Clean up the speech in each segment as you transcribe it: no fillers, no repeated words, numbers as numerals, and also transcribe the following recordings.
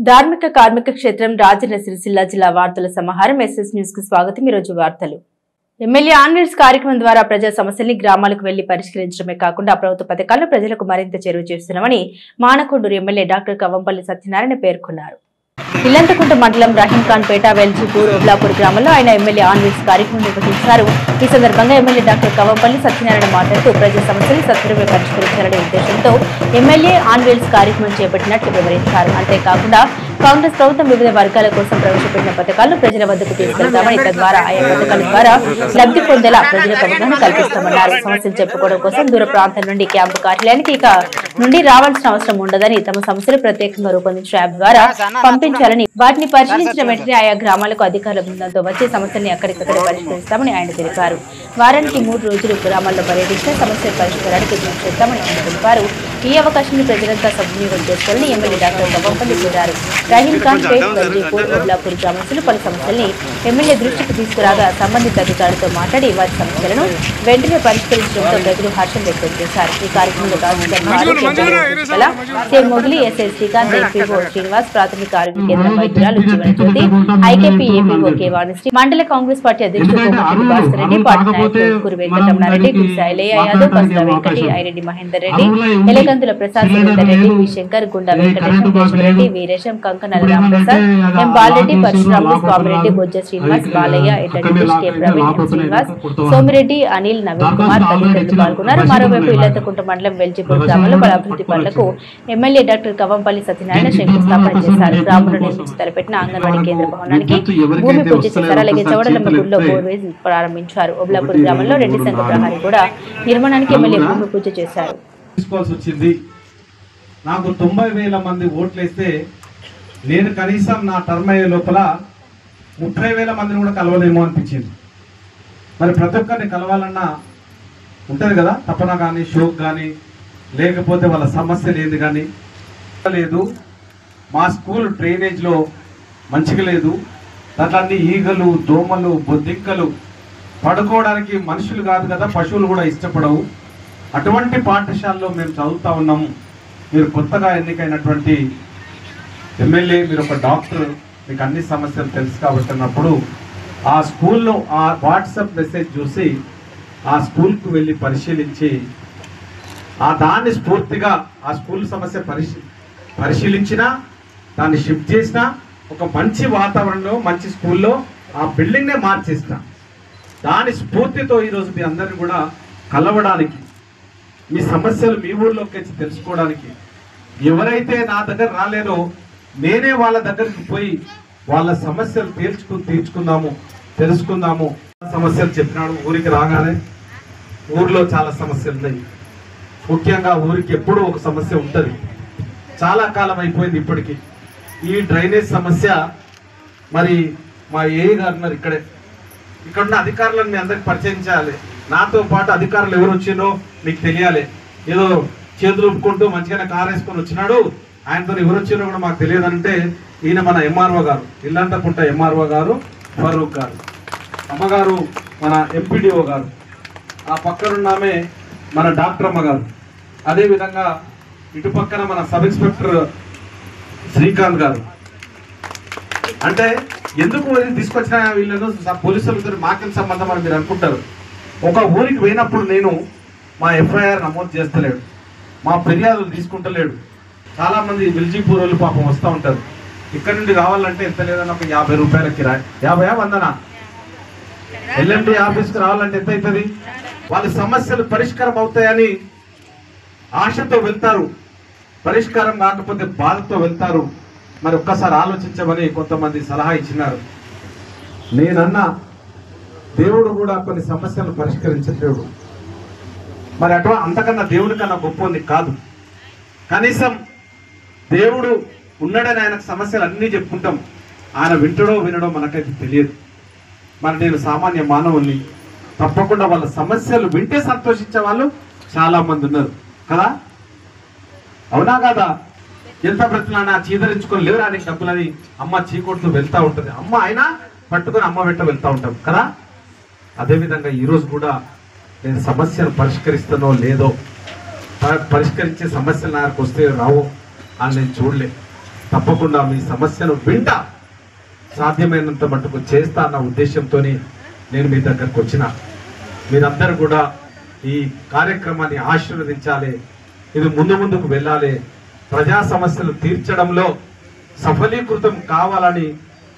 ధార్మిక కార్మిక క్షేత్రం రాజన్న సిరిసిల్ల జిల్లా వార్తల సమాహారం ఎస్ఎస్ న్యూస్ కు స్వాగతం। ఈ రోజు వార్తలు ఎమ్మెల్యే ఆన్వేర్స్ కార్యక్రమం ద్వారా ప్రజా సమస్యల్ని గ్రామాలకు వెళ్లి పరిష్కరించడమే కాకుండా ప్రభుత్వ పథకాలను ప్రజలకు మరింత చేరువ చేస్తున్నామని మానకొండూరు ఎమ్మెల్యే డాక్టర్ కవంపల్లి సత్యనారాయణ పేర్కొన్నారు। ఇల్లంతకుంట మండలం రహీంఖాన్ పేట వెల్జీపూర్ ఒబ్లాపూర్ గ్రామంలో ఆయన ఎమ్మెల్యే ఆన్వేర్స్ కార్యక్రమం నిర్వహించారు। ఈ సందర్భంగా ఎమ్మెల్యే డాక్టర్ కవంపల్లి సత్యనారాయణ మాట్లాడుతూ ప్రజా సమస్యల్ని సత్వరమే పరిష్కరించాలనే ఉద్దేశంతో ఎమ్మెల్యే ఆన్వేర్స్ కార్యక్రమం చేపట్టినట్లు వివరించారు। అంతేకాకుండా కాంగ్రెస్ ప్రభుత్వం వివిధ వర్గాల కోసం ప్రవేశపెట్టిన పథకాలను ప్రజల వద్దకు తీసుకెళ్తామని తద్వారా ఆయా పథకాల ద్వారా లబ్ధి పొందేలా ప్రజలకు అవగాహన కల్పిస్తామన్నారు। సమస్యలు చెప్పుకోవడం కోసం దూర ప్రాంతం నుండి క్యాంపు కార్యాలయానికి ఇక నుండి రావాల్సిన అవసరం ఉండదని తమ సమస్యలు ప్రత్యేకంగా రూపొందించిన యాప్ ద్వారా పంపించాలని వాటిని పరిశీలించిన వెంటనే ఆయా గ్రామాలకు అధికారుల బృందంతో వచ్చే సమస్యల్ని అక్కడికక్కడే పరిష్కరిస్తామని ఆయన తెలిపారు। వారానికి 3 రోజులు గ్రామాల్లో పర్యటించిన సమస్యల పరిష్కారానికి కృషి చేస్తామని ఆయన తెలిపారు। ఈ అవకాశాన్ని ప్రజలంతా సద్వినియోగం చేసుకోవాలని ఎమ్మెల్యే డాక్టర్ కవంపల్లి కోరారు। రహీంఖాన్ పేట్ వెల్జీపూర్ ఒబ్లాపూర్ గ్రామస్తులు పలు సమస్యల్ని ఎమ్మెల్యే దృష్టికి తీసుకురాగా సంబంధిత అధికారులతో మాట్లాడి వారి సమస్యలను వెంటనే పరిష్కరించడంతో ప్రజలు హర్షం వ్యక్తం చేశారు। ఈ కార్యక్రమంలో మొగిలి ఎస్ఐ శ్రీకాంత్, ఎంపీఓ శ్రీనివాస్, ప్రాథమిక ఆరోగ్య కేంద్రం వైద్యురాలు జీవనజ్యోతి, ఐకేపీ ఏపీఓ కె వాణిశ్రీ, మండల కాంగ్రెస్ పార్టీ అధ్యక్షుడు కోమటిరెడ్డి భాస్కర్ రెడ్డి, పార్టీ నాయకులు కురు వెంకటరమణారెడ్డి, గుడిసా ఎల్లయ్య యాదవ్, పసుల వెంకటి, ఐరెడ్డి మహేందర్ రెడ్డి, ఎలగందుల ప్రసాద్, సురేందర్ రెడ్డి, వి శంకర్, గుండా వెంకటేశం, కేశవరెడ్డి, వీరేశం, కంకనాల రామప్రసాద్, ఎం బాలరెడ్డి, పరశురాములు, స్వామిరెడ్డి, బొజ్జ శ్రీనివాస్, బాలయ్య, ఎడ్డడిష్, కె ప్రవీణ్, ఎం శ్రీనివాస్, సోమిరెడ్డి, అనిల్, నవీన్ కుమార్ తదితరులు పాల్గొన్నారు। మరోవైపు ఇల్లంతకుంట మండలం వెల్జీపూర్ గ్రామంలో పలు అభివృద్ధి పనులకు ఎమ్మెల్యే డాక్టర్ కవంపల్లి సత్యనారాయణ శంకుస్థాపన చేశారు। గ్రామంలో నిర్మించి తలపెట్టిన అంగన్వాడీ కేంద్ర భవనానికి భూమి పూజ చేశారు। అలాగే చౌడలమ్మ గుడిలో బోర్వెల్ ప్రారంభించారు। ఒబ్లాపూర్ గ్రామంలో 2 సంఘ ప్రహారీ కూడా నిర్మాణానికి ఎమ్మెల్యే భూమి పూజ చేశారు। నాకు 90,000 మంది ఓట్లేస్తే నేను కనీసం నా టర్మ్ అయ్యే లోపల 30,000 మందిని కూడా కలవలేమో అనిపించింది। మరి ప్రతి ఒక్కరిని కలవాలన్నా ఉంటుంది కదా తపన కానీ షోక్ కానీ లేకపోతే వాళ్ళ సమస్యలు ఏంది కానీ లేదు। మా స్కూల్ డ్రైనేజ్లో మంచిగా లేదు, దాంట్లో ఈగలు, దోమలు, బొద్దింకలు, పడుకోవడానికి మనుషులు కాదు కదా పశువులు కూడా ఇష్టపడవు। అటువంటి పాఠశాలలో మేము చదువుతూ ఉన్నాము। మీరు కొత్తగా ఎన్నికైనటువంటి ఎమ్మెల్యే, మీరు ఒక డాక్టర్, మీకు అన్ని సమస్యలు తెలుసు కాబట్టి అన్నప్పుడు ఆ స్కూల్లో ఆ వాట్సాప్ మెసేజ్ చూసి ఆ స్కూల్కు వెళ్ళి పరిశీలించి దాన్ని స్ఫూర్తిగా ఆ స్కూల్ సమస్య పరిశీలించినా దాన్ని షిఫ్ట్ చేసినా ఒక మంచి వాతావరణంలో మంచి స్కూల్లో ఆ బిల్డింగ్నే మార్చేసిన దాని స్ఫూర్తితో ఈరోజు మీ అందరిని కూడా కలవడానికి, మీ సమస్యలు మీ ఊళ్ళోకి వచ్చి తెలుసుకోవడానికి, ఎవరైతే నా దగ్గర రాలేదో నేనే వాళ్ళ దగ్గరికి పోయి వాళ్ళ సమస్యలు తీర్చుకుందాము, తెలుసుకుందాము। సమస్యలు చెప్పినాడు। ఊరికి రాగానే ఊర్లో చాలా సమస్యలు ఉన్నాయి, ముఖ్యంగా ఊరికి ఎప్పుడూ ఒక సమస్య ఉంటుంది, చాలా కాలం అయిపోయింది ఇప్పటికీ। ఈ డ్రైనేజ్ సమస్య మరి మా ఏఈ గారు ఉన్నారు ఇక్కడ ఉన్న అధికారులను మీ అందరికి పరిచయం చేయాలి। నాతో పాటు అధికారులు ఎవరు వచ్చిందో మీకు తెలియాలి। ఏదో చేతులు ఊపుకుంటూ మంచిగానే కారు వేసుకొని వచ్చినాడు, ఆయనతో ఎవరు వచ్చిందో కూడా మాకు తెలియదంటే ఈయన మన ఎంఆర్ఓ గారు, ఇల్లంతకుంట ఎంఆర్ఓ గారు ఫరూక్ గారు, అమ్మగారు మన ఎంపీడీఓ గారు, ఆ పక్కనున్నామే మన డాక్టర్ అమ్మ గారు, అదేవిధంగా ఇటు పక్కన మన సబ్ ఇన్స్పెక్టర్ శ్రీకాంత్ గారు। అంటే ఎందుకు తీసుకొచ్చిన వీళ్ళను పోలీసులతో మాకేం సంబంధం అని మీరు అనుకుంటారు। ఒక ఊరికి పోయినప్పుడు నేను మా ఎఫ్ఐఆర్ నమోదు చేస్తలేడు, మా ఫిర్యాదులు తీసుకుంటలేడు। చాలామంది వెల్జీపూర్ వాళ్ళు పాపం వస్తూ ఉంటారు, ఇక్కడ నుండి రావాలంటే ఎంత లేదన్నా ఒక 50 రూపాయల కిరాయి, 50 వందనా? ఎల్ఎండి ఆఫీస్కి రావాలంటే ఎంత అవుతుంది? వాళ్ళ సమస్యలు పరిష్కారం అవుతాయని ఆశతో వెళ్తారు, పరిష్కారం కాకపోతే బాధతో వెళ్తారు। మరి ఒక్కసారి ఆలోచించమని కొంతమంది సలహా ఇచ్చినారు। నేనన్నా దేవుడు కూడా కొన్ని సమస్యలు పరిష్కరించలేడు, మరి అంతకన్నా దేవుడి కన్నా గొప్పది కాదు। కనీసం దేవుడు ఉన్నాడని ఆయనకు సమస్యలు అన్నీ చెప్పుకుంటాం, ఆయన వింటడో వినడో మనకైతే తెలియదు। మరి నేను సామాన్య మానవుల్ని, తప్పకుండా వాళ్ళ సమస్యలు వింటే సంతోషించే వాళ్ళు చాలా మంది ఉన్నారు కదా, అవునా కదా? ఎంత బ్రతిలానా చీదరించుకొని లేవురా నీకు డబ్బులని అమ్మ చీకొడుతూ వెళ్తూ ఉంటుంది, అమ్మ అయినా పట్టుకొని అమ్మ వెంట వెళ్తూ ఉంటాం కదా। అదేవిధంగా ఈరోజు కూడా నేను సమస్యను పరిష్కరిస్తానో లేదో, పరిష్కరించే సమస్యలు నాకు వస్తే రావో అని నేను చూడలే। తప్పకుండా మీ సమస్యను వింటా, సాధ్యమైనంత మటుకు చేస్తా అన్న ఉద్దేశంతో నేను మీ దగ్గరకు వచ్చిన. మీరందరూ కూడా ఈ కార్యక్రమాన్ని ఆశీర్వదించాలి, ఇది ముందుకు వెళ్ళాలి, ప్రజా సమస్యలు తీర్చడంలో సఫలీకృతం కావాలని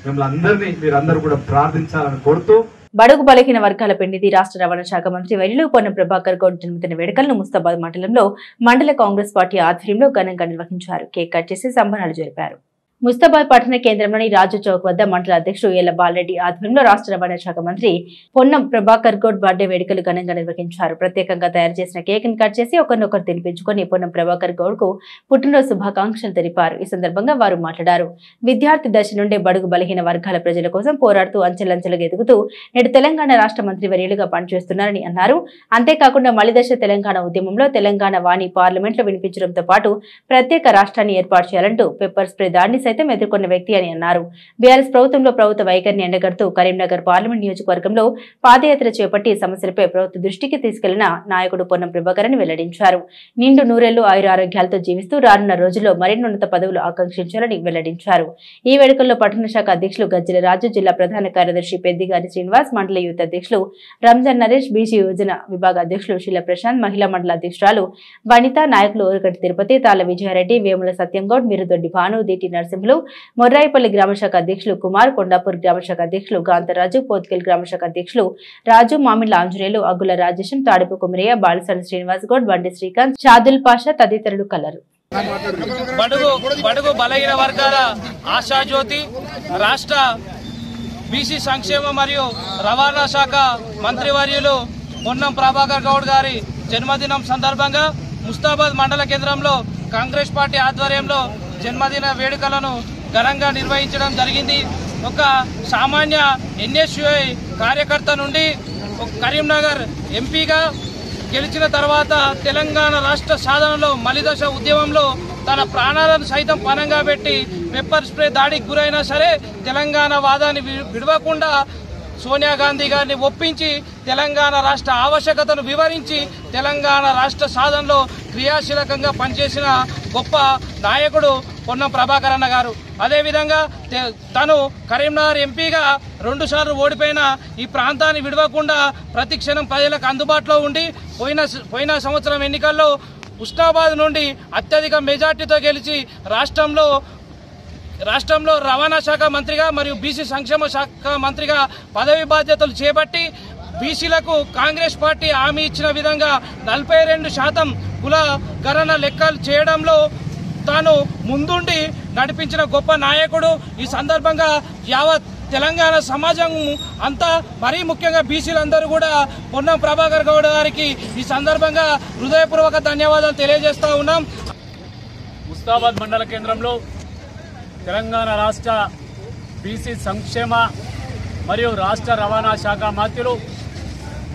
మిమ్మల్ని అందరినీ మీరందరూ కూడా ప్రార్థించాలని కోరుతూ, బడుగు బలహీన వర్గాల పెండిది రాష్ట్ర రవాణా శాఖ మంత్రి వైరిలు పొన్నం ప్రభాకర్ గౌడ్ జన్మదిన వేడుకలను ముస్తాబాద్ మండలంలో మండల కాంగ్రెస్ పార్టీ ఆధ్వర్యంలో ఘనంగా నిర్వహించారు. కేక్ కట్ చేసి సంబరాలు జరిపారు. ముస్తాబాద్ పట్టణ కేంద్రంలోని రాజు చౌక్ వద్ద మండల అధ్యక్షుడు ఏళ్ల బాలరెడ్డి ఆధ్వర్యంలో రాష్ట్ర రవాణా శాఖ మంత్రి పొన్నం ప్రభాకర్ గౌడ్ బర్త్డే వేడుకలు ఘనంగా నిర్వహించారు. ప్రత్యేకంగా తయారు చేసిన కేక్ ని కట్ చేసి ఒకరినొకరు తినిపించుకొని పొన్నం ప్రభాకర్ గౌడ్ కు పుట్టినరోజు శుభాకాంక్షలు తెలిపారు. ఈ సందర్భంగా వారు మాట్లాడారు. విద్యార్థి దశ నుండే బడుగు బలహీన వర్గాల ప్రజల కోసం పోరాడుతూ అంచెలంచెలుగా ఎదుగుతూ నేడు తెలంగాణ రాష్ట్ర మంత్రి వర్యులుగా పనిచేస్తున్నారని అన్నారు. అంతేకాకుండా మలిదశ తెలంగాణ ఉద్యమంలో తెలంగాణ వాణి పార్లమెంట్లో వినిపించడంతో పాటు ప్రత్యేక రాష్ట్రాన్ని ఏర్పాటు చేయాలంటూ పెప్పర్ స్ప్రే దాడిని సైతం ఎదుర్కొన్న వ్యక్తి అని అన్నారు. బీఆర్ఎస్ ప్రభుత్వంలో ప్రభుత్వ వైఖరిని ఎండగడుతూ కరీంనగర్ పార్లమెంట్ నియోజకవర్గంలో పాదయాత్ర చేపట్టి సమస్యలపై ప్రభుత్వ దృష్టికి తీసుకెళ్లిన నాయకుడు పొన్నం ప్రభాకర్ అని వెల్లడించారు. నిండు నూరేళ్లు ఆయురారోగ్యాలతో జీవిస్తూ రానున్న రోజుల్లో మరిన్ని ఉన్నత పదవులు ఆకాంక్షించాలని వెల్లడించారు. ఈ వేడుకల్లో పట్టణ శాఖ అధ్యక్షులు గజ్జల రాజు, జిల్లా ప్రధాన కార్యదర్శి పెద్దిగారి శ్రీనివాస్, మండల యూత్ అధ్యక్షులు రంజాన్ నరేష్, బీసీ యోజన విభాగ అధ్యక్షులు శీల ప్రశాంత్, మహిళా మండల అధ్యక్షురాలు వనిత, నాయకులు ఓరగంటి తిరుపతి, తాళ్ల విజయారెడ్డి, వేముల సత్యంగౌడ్, మిరుదొడ్డి భాను, దీటి నరసింహులు, మొర్రాయిపల్లి గ్రామశాఖ అధ్యక్షులు కుమార్, కొండాపూర్ గ్రామశాఖ అధ్యక్షులు గాంతరాజు, పోత్కెల్ గ్రామశాఖ అధ్యక్షులు రాజు, మామిళ్ల ఆంజనేయులు, అగ్గుల రాజేశం, తాడిపు కుమరయ్య, బాలసాని శ్రీనివాస్ గౌడ్, బండి శ్రీకాంత్, షాదుల్ పాషా తదితరులు కలరు. బడుగు బలహీన వర్గాల ఆశాజ్యోతి రాష్ట్ర బీసీ సంక్షేమ మరియు రవాణా శాఖ మంత్రివర్యులు పొన్నం ప్రభాకర్ గౌడ్ గారి జన్మదినం సందర్భంగా ముస్తాబాద్ మండల కేంద్రంలో కాంగ్రెస్ పార్టీ ఆధ్వర్యంలో జన్మదిన వేడుకలను ఘనంగా నిర్వహించడం జరిగింది. ఒక సామాన్య ఎన్ఎస్యుఐ కార్యకర్త నుండి కరీంనగర్ ఎంపీగా గెలిచిన తర్వాత తెలంగాణ రాష్ట్ర సాధనలో మలిదశ ఉద్యమంలో తన ప్రాణాలను సైతం పణంగా పెట్టి పెప్పర్ స్ప్రే దాడికి గురైనా సరే తెలంగాణ వాదాన్ని విడవకుండా సోనియా గాంధీ గారిని ఒప్పించి తెలంగాణ రాష్ట్ర ఆవశ్యకతను వివరించి తెలంగాణ రాష్ట్ర సాధనలో క్రియాశీలకంగా పనిచేసిన గొప్ప నాయకుడు పొన్నం ప్రభాకర్ అన్న గారు. అదేవిధంగా తను కరీంనగర్ ఎంపీగా 2 సార్లు ఓడిపోయిన ఈ ప్రాంతాన్ని విడవకుండా ప్రతి క్షణం ప్రజలకు అందుబాటులో ఉండి పోయిన సంవత్సరం ఎన్నికల్లో ఉస్నాబాద్ నుండి అత్యధిక మెజార్టీతో గెలిచి రాష్ట్రంలో రవాణా శాఖ మంత్రిగా మరియు బీసీ సంక్షేమ శాఖ మంత్రిగా పదవి బాధ్యతలు చేపట్టి బీసీలకు కాంగ్రెస్ పార్టీ హామీ ఇచ్చిన విధంగా 42% కుల గణన లెక్కలు చేయడంలో తాను ముందుండి నడిపించిన గొప్ప నాయకుడు. ఈ సందర్భంగా యావత్ తెలంగాణ సమాజం అంతా మరీ ముఖ్యంగా బీసీలందరూ కూడా పొన్నం ప్రభాకర్ గౌడ్ గారికి ఈ సందర్భంగా హృదయపూర్వక ధన్యవాదాలు తెలియజేస్తా ఉన్నాం. ముస్తాబాద్ మండల కేంద్రంలో తెలంగాణ రాష్ట్ర బీసీ సంక్షేమ మరియు రాష్ట్ర రవాణా శాఖ మంత్రులు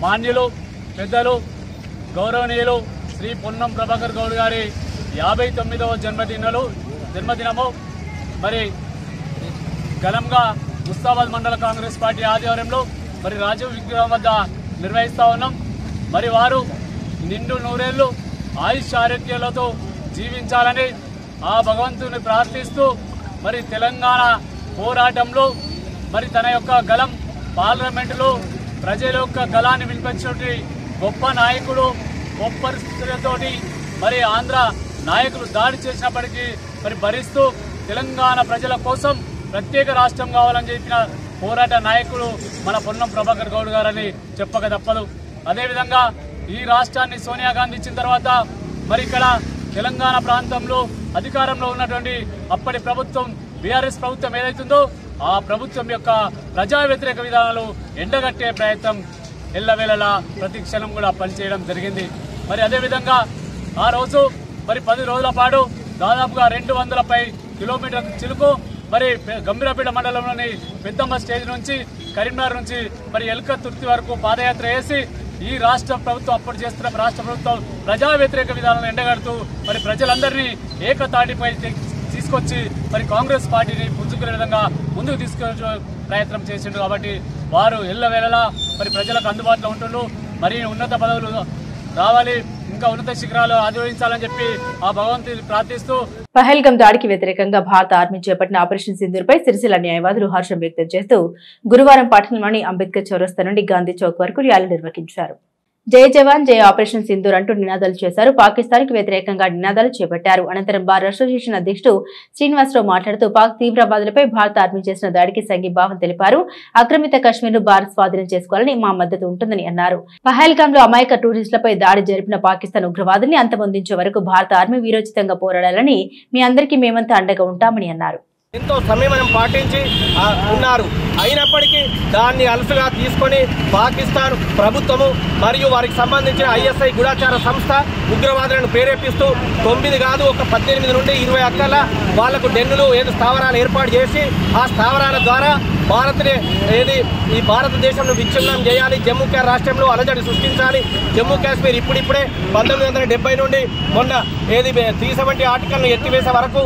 మాన్యులు పెద్దలు గౌరవనీయులు శ్రీ పొన్నం ప్రభాకర్ గౌడ్ గారి 59వ జన్మదినము మరి ఘనంగా ముస్తాబాద్ మండల కాంగ్రెస్ పార్టీ ఆధ్వర్యంలో మరి రాజీవ్ విగ్రహం వద్ద నిర్వహిస్తూ ఉన్నాం. మరి వారు నిండు నూరేళ్లు ఆయుష్ ఆరోగ్యాలతో జీవించాలని ఆ భగవంతుని ప్రార్థిస్తూ మరి తెలంగాణ పోరాటంలో మరి తన యొక్క గలం పార్లమెంటులో ప్రజల యొక్క గలాన్ని వినిపించినటువంటి గొప్ప నాయకుడు. గొప్ప పరిస్థితులతోటి మరి ఆంధ్ర నాయకులు దాడి చేసినప్పటికీ మరి భరిస్తూ తెలంగాణ ప్రజల కోసం ప్రత్యేక రాష్ట్రం కావాలని చెప్పిన పోరాట నాయకుడు మన పొన్నం ప్రభాకర్ గౌడ్ గారని చెప్పక తప్పదు. అదేవిధంగా ఈ రాష్ట్రాన్ని సోనియా గాంధీ ఇచ్చిన తర్వాత మరి ఇక్కడ తెలంగాణ ప్రాంతంలో అధికారంలో ఉన్నటువంటి అప్పటి ప్రభుత్వం బీఆర్ఎస్ ప్రభుత్వం ఏదైతుందో ఆ ప్రభుత్వం యొక్క ప్రజా వ్యతిరేక విధానాలు ఎండగట్టే ప్రయత్నం ఎల్లవేళలా ప్రతి క్షణం కూడా పనిచేయడం జరిగింది. మరి అదేవిధంగా ఆ రోజు మరి 10 రోజుల పాటు దాదాపుగా 200 కిలోమీటర్ల చిలుకు మరి గంభీరపేట మండలంలోని పెద్దమ్మ స్టేజ్ నుంచి కరీంనగర్ నుంచి మరి ఎల్క తుర్తి వరకు పాదయాత్ర చేసి ఈ రాష్ట్ర ప్రభుత్వం అప్పుడు చేస్తున్న రాష్ట్ర ప్రభుత్వం ప్రజా వ్యతిరేక విధానాలను ఎండగడుతూ మరి ప్రజలందరినీ ఏకతాటిపై తీసుకొచ్చి మరి కాంగ్రెస్ పార్టీని పుంజుకునే విధంగా ముందుకు తీసుకొచ్చే ప్రయత్నం చేసిండు. కాబట్టి వారు ఎల్లవేళలా మరి ప్రజలకు అందుబాటులో ఉంటుండ్రు. మరి ఉన్నత పదవులు రావాలి, ఇంకా ఉన్నత శిఖరాలు ఆదరించాలని చెప్పి ఆ భగవంతుని ప్రార్థిస్తూ పహల్గాం దాడికి వ్యతిరేకంగా భారత ఆర్మీ చేపట్టిన ఆపరేషన్ సింధూర్పై సిరిసిల్ల న్యాయవాదులు హర్షం వ్యక్తం చేస్తూ గురువారం పట్టణంలోని అంబేద్కర్ చౌరస్తా నుండి గాంధీ చౌక్ వరకు ర్యాలీ నిర్వహించారు. జై జవాన్ జై ఆపరేషన్ సింధూర్ అంటూ నినాదాలు చేశారు. పాకిస్తాన్కి వ్యతిరేకంగా నినాదాలు చేపట్టారు. అనంతరం బార్ అసోసియేషన్ అధ్యక్షుడు శ్రీనివాసరావు మాట్లాడుతూ పాక్ తీవ్రవాదులపై భారత ఆర్మీ చేసిన దాడికి సంఘీభావం తెలిపారు. ఆక్రమిత కశ్మీర్ను భారత్ స్వాధీనం చేసుకోవాలని మా మద్దతు ఉంటుందని అన్నారు. పహల్గాంలో అమాయక టూరిస్టులపై దాడి జరిపిన పాకిస్తాన్ ఉగ్రవాదుల్ని అంతమొందించే వరకు భారత ఆర్మీ వీరోచితంగా పోరాడాలని మీ అందరికీ మేమంతా అండగా ఉంటామని అన్నారు. ఎంతో సంయమనం పాటించి ఉన్నారు. అయినప్పటికీ దాన్ని అలసుగా తీసుకొని పాకిస్తాన్ ప్రభుత్వము మరియు వారికి సంబంధించిన ఐఎస్ఐ గూఢచార సంస్థ ఉగ్రవాదులను ప్రేరేపిస్తూ 9 కాదు ఒక 18 నుండి 20 అక్కల వాళ్లకు డెన్నులు స్థావరాలు ఏర్పాటు చేసి ఆ స్థావరాల ద్వారా ఈ భారతదేశంను విచ్ఛిన్నం చేయాలి, జమ్మూ కాశ్మీర్ రాష్ట్రంలో అలజడి సృష్టించాలి. జమ్మూ కాశ్మీర్ ఇప్పుడిప్పుడే 1970 నుండి మొన్న 370 ఆర్టికల్ను ఎత్తివేసే వరకు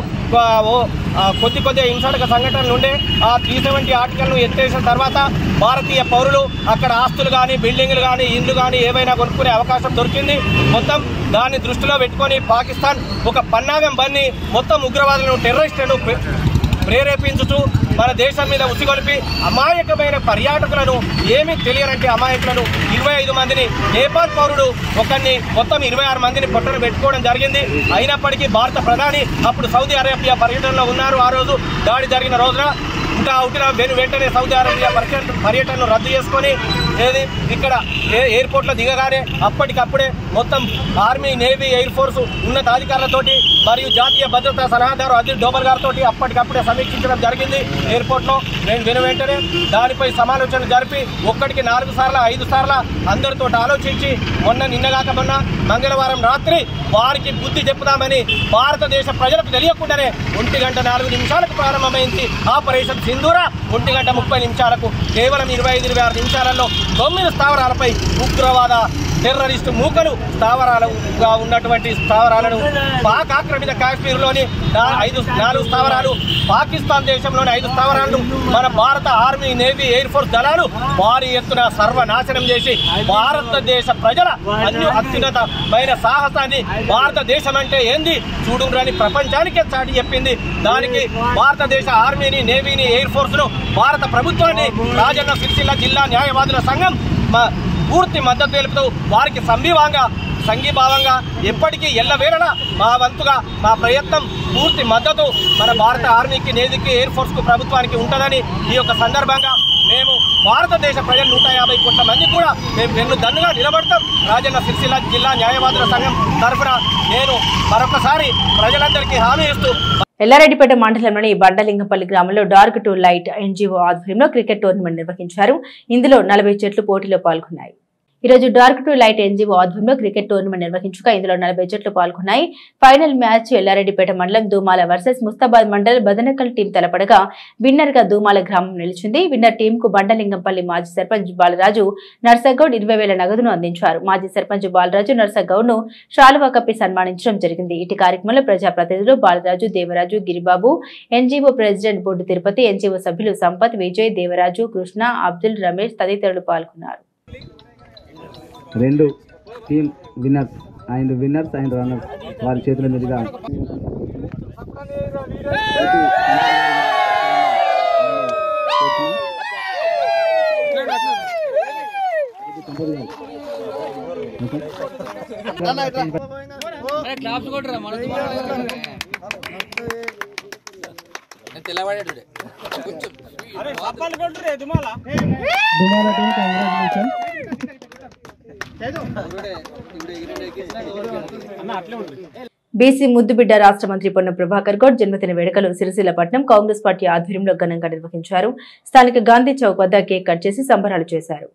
కొద్దిగా హింసాత్మక సంఘటనలు ఉండే ఆ 370 ఆర్టికల్ను ఎత్తేసిన తర్వాత భారతీయ పౌరులు అక్కడ ఆస్తులు కానీ బిల్డింగ్లు కానీ ఇండ్లు కానీ ఏవైనా కొనుక్కునే అవకాశం దొరికింది. మొత్తం దాన్ని దృష్టిలో పెట్టుకొని పాకిస్తాన్ ఒక పన్నాగం బన్ని మొత్తం ఉగ్రవాదులను టెర్రరిస్టులను ప్రేరేపించుతూ మన దేశం మీద ఉసిగొలిపి అమాయకమైన పర్యాటకులను ఏమీ తెలియనంటే అమాయకులను 25 మందిని నేపాల్ పౌరుడు ఒకరిని మొత్తం 26 మందిని పొట్టను పెట్టుకోవడం జరిగింది. అయినప్పటికీ భారత ప్రధాని అప్పుడు సౌదీ అరేబియా పర్యటనలో ఉన్నారు. ఆ రోజు దాడి జరిగిన రోజున వెంటనే సౌదీ అరేబియా పర్యటనను రద్దు చేసుకొని ఇక్కడ ఎయిర్పోర్ట్లో దిగగానే అప్పటికప్పుడే మొత్తం ఆర్మీ, నేవీ, ఎయిర్ ఫోర్స్ ఉన్నతాధికారులతోటి మరియు జాతీయ భద్రతా సలహాదారు అజిత్ డోవల్ గారితో అప్పటికప్పుడే సమీక్షించడం జరిగింది. ఎయిర్పోర్ట్లో వెంటనే దానిపై సమాలోచన జరిపి 1కి 4 సార్లు 5 సార్లు అందరితో ఆలోచించి నిన్నగాక మొన్న మంగళవారం రాత్రి వారికి బుద్ధి చెప్పుదామని భారతదేశ ప్రజలకు తెలియకుండానే 1:04 ప్రారంభమైంది ఆపరేషన్ సింధూర. 1:30 కేవలం 25-26 నిమిషాలలో 9 స్థావరాలపై ఉగ్రవాద టెర్రరిస్టు మూకలు స్థావరాలుగా ఉన్నటువంటి స్థావరాలను పాక్ ఆక్రమిత కాశ్మీర్లోని 4 స్థావరాలు, పాకిస్తాన్ దేశంలోని 5 స్థావరాలను మన భారత ఆర్మీ, నేవీ, ఎయిర్ ఫోర్స్ దళాలు భారీ ఎత్తున సర్వనాశనం చేసి భారతదేశ ప్రజల అత్యున్నతమైన సాహసాన్ని భారతదేశం అంటే ఏంది చూడుండ్రని ప్రపంచానికే చాటి చెప్పింది. దానికి భారతదేశ ఆర్మీని, నేవీని, ఎయిర్ ఫోర్స్ ను, భారత ప్రభుత్వాన్ని రాజన్న సిరిసిల్ల జిల్లా న్యాయవాదుల సంఘం పూర్తి మద్దతు తెలుపుతూ వారికి సంఘీభావంగా ఎప్పటికీ ఎల్లవేళలా మా వంతుగా మా ప్రయత్నం పూర్తి మద్దతు మన భారత ఆర్మీకి, నేవీకి, ఎయిర్ ఫోర్స్ కు, ప్రభుత్వానికి ఉంటుందని ఈ యొక్క సందర్భంగా మేము భారతదేశ ప్రజలు 150 కోట్ల మంది కూడా మేము వెన్నుదన్నుగా నిలబడతాం. రాజన్న సిరిసిల్ల జిల్లా న్యాయవాదుల సంఘం తరఫున నేను మరొకసారి ప్రజలందరికీ హామీ ఇస్తూ ఎల్లారెడ్డిపేట మండలంలోని బండలింగంపల్లి గ్రామంలో డార్క్ టు లైట్ ఎన్జీఓ ఆధ్వర్యంలో క్రికెట్ టోర్నమెంట్ నిర్వహించారు. ఇందులో 40 జట్లు పోటీలో పాల్గొన్నాయి. ఈ రోజు డార్క్ టు లైట్ ఎన్జీఓ ఆధ్వర్యంలో క్రికెట్ టోర్నమెంట్ నిర్వహించగా ఇందులో 40 జట్లు పాల్గొన్నాయి. ఫైనల్ మ్యాచ్ ఎల్లారెడ్డిపేట మండలం దూమాల వర్సెస్ ముస్తాబాద్ మండల్ బదనకల్ టీం తలపడగా విన్నర్ గా దూమాల గ్రామం నిలిచింది. విన్నర్ టీం కు బండలింగంపల్లి మాజీ సర్పంచ్ బాలరాజు నర్సగౌడ్ 20,000 నగదును అందించారు. మాజీ సర్పంచ్ బాలరాజు నర్సగౌడ్ ను శాలువా కప్పి సన్మానించడం జరిగింది. ఇటు కార్యక్రమంలో ప్రజాప్రతినిధులు బాలరాజు, దేవరాజు, గిరిబాబు, ఎన్జీఓ ప్రెసిడెంట్ బొడ్డు తిరుపతి, ఎన్జీఓ సభ్యులు సంపత్, విజయ్, దేవరాజు, కృష్ణ, అబ్దుల్, రమేష్ తదితరులు పాల్గొన్నారు. 2 టీమ్ విన్నర్స్ అండ్ రన్నర్స్ వారి చేతుల మీదుగా బీసీ ముద్దుబిడ్డ రాష్ట్ర మంత్రి పొన్నం ప్రభాకర్ గౌడ్ జన్మదిన వేడుకలు సిరిసిల్లపట్నం కాంగ్రెస్ పార్టీ ఆధ్వర్యంలో ఘనంగా నిర్వహించారు. స్థానిక గాంధీ చౌక్ వద్ద కేక్ కట్ చేసి సంబరాలు చేశారు.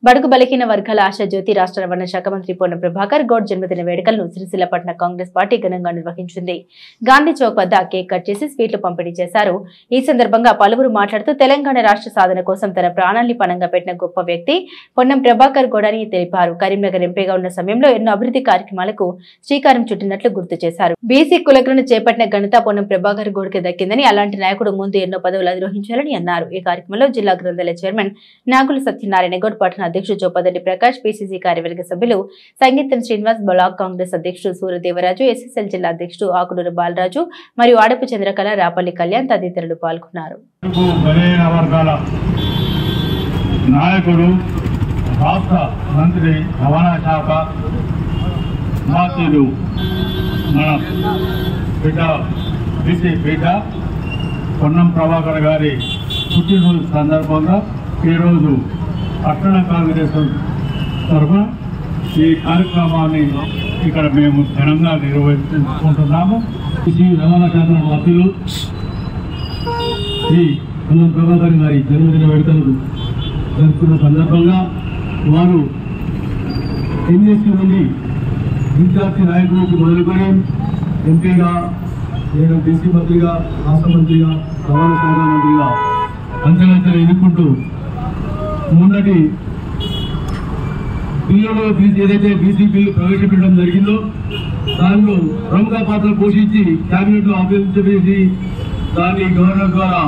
బడుగు బలహీన వర్గాల ఆశాజ్యోతి రాష్ట్ర రవాణా శాఖ మంత్రి పొన్నం ప్రభాకర్ గౌడ్ జన్మదిన వేడుకలను సిరిసిల్లపట్నం కాంగ్రెస్ పార్టీ ఘనంగా నిర్వహించింది. గాంధీ చౌక్ వద్ద కేక్ కట్ చేసి స్వీట్లు పంపిణీ చేశారు. ఈ సందర్భంగా పలువురు మాట్లాడుతూ తెలంగాణ రాష్ట్ర సాధన కోసం తన ప్రాణాన్ని పణంగా పెట్టిన గొప్ప వ్యక్తి పొన్నం ప్రభాకర్ గౌడ్ అని తెలిపారు. కరీంనగర్ ఎంపీగా ఉన్న సమయంలో ఎన్నో అభివృద్ధి కార్యక్రమాలకు శ్రీకారం చుట్టినట్లు గుర్తు చేశారు. బీసీ కులకులను చేపట్టిన ఘనత పొన్నం ప్రభాకర్ గౌడ్ కి దక్కిందని, అలాంటి నాయకుడు ముందు ఎన్నో పదవులు అధిరోహించాలని అన్నారు. ఈ కార్యక్రమంలో జిల్లా గ్రంథాలయ చైర్మన్ నాగుల సత్యనారాయణ గౌడ్, పట్టణ అధ్యక్షుడు చొప్పదండి ప్రకాష్, పిసిసి కార్యవర్గ సభ్యులు సంగీతం శ్రీనివాస్, బ్లాక్ కాంగ్రెస్ అధ్యక్షుడు సూర్యదేవరాజు, ఎస్ఎస్ఎల్ జిల్లా అధ్యక్షుడు ఆకునూరు బాలరాజు మరియు ఆడపు చంద్రకళ, రాపల్లి కళ్యాణ్ తదితరులు పాల్గొన్నారు. నాయకుడు రాష్ట్ర మంత్రి రవాణా శాఖ మాతృలు మన బిడ్డ బీసీ బిడ్డ పొన్నం ప్రభాకర్ గారి పుట్టినరోజు సందర్భంగా ఈరోజు పట్టణ కాంగ్రెస్ తరఫున ఈ కార్యక్రమాన్ని ఇక్కడ మేము ఘనంగా నిర్వహించుకుంటున్నాము. బీసీ రవాణా శాఖ మంత్రులు శ్రీ పొన్నం ప్రభాకర్ గారి జన్మదిన వేడుకలకు జరుపుకున్న సందర్భంగా వారు ఎన్ఎస్సీ నుండి విద్యార్థి నాయకులకు మొదలుకొని ఎంపీగా, నేను బీసీ మంత్రిగా, రాష్ట్ర మంత్రిగా, రవాణా శాఖ మంత్రిగా అంచెలంచెలు ఎదుర్కొంటూ మొన్నటి బిల్లులో ఏదైతే బీసీ బిల్లు ప్రవేశపెట్టడం జరిగిందో దానిలో ప్రముఖ పాత్ర పోషించి క్యాబినెట్లో ఆమోదించేసి దాన్ని గవర్నర్ ద్వారా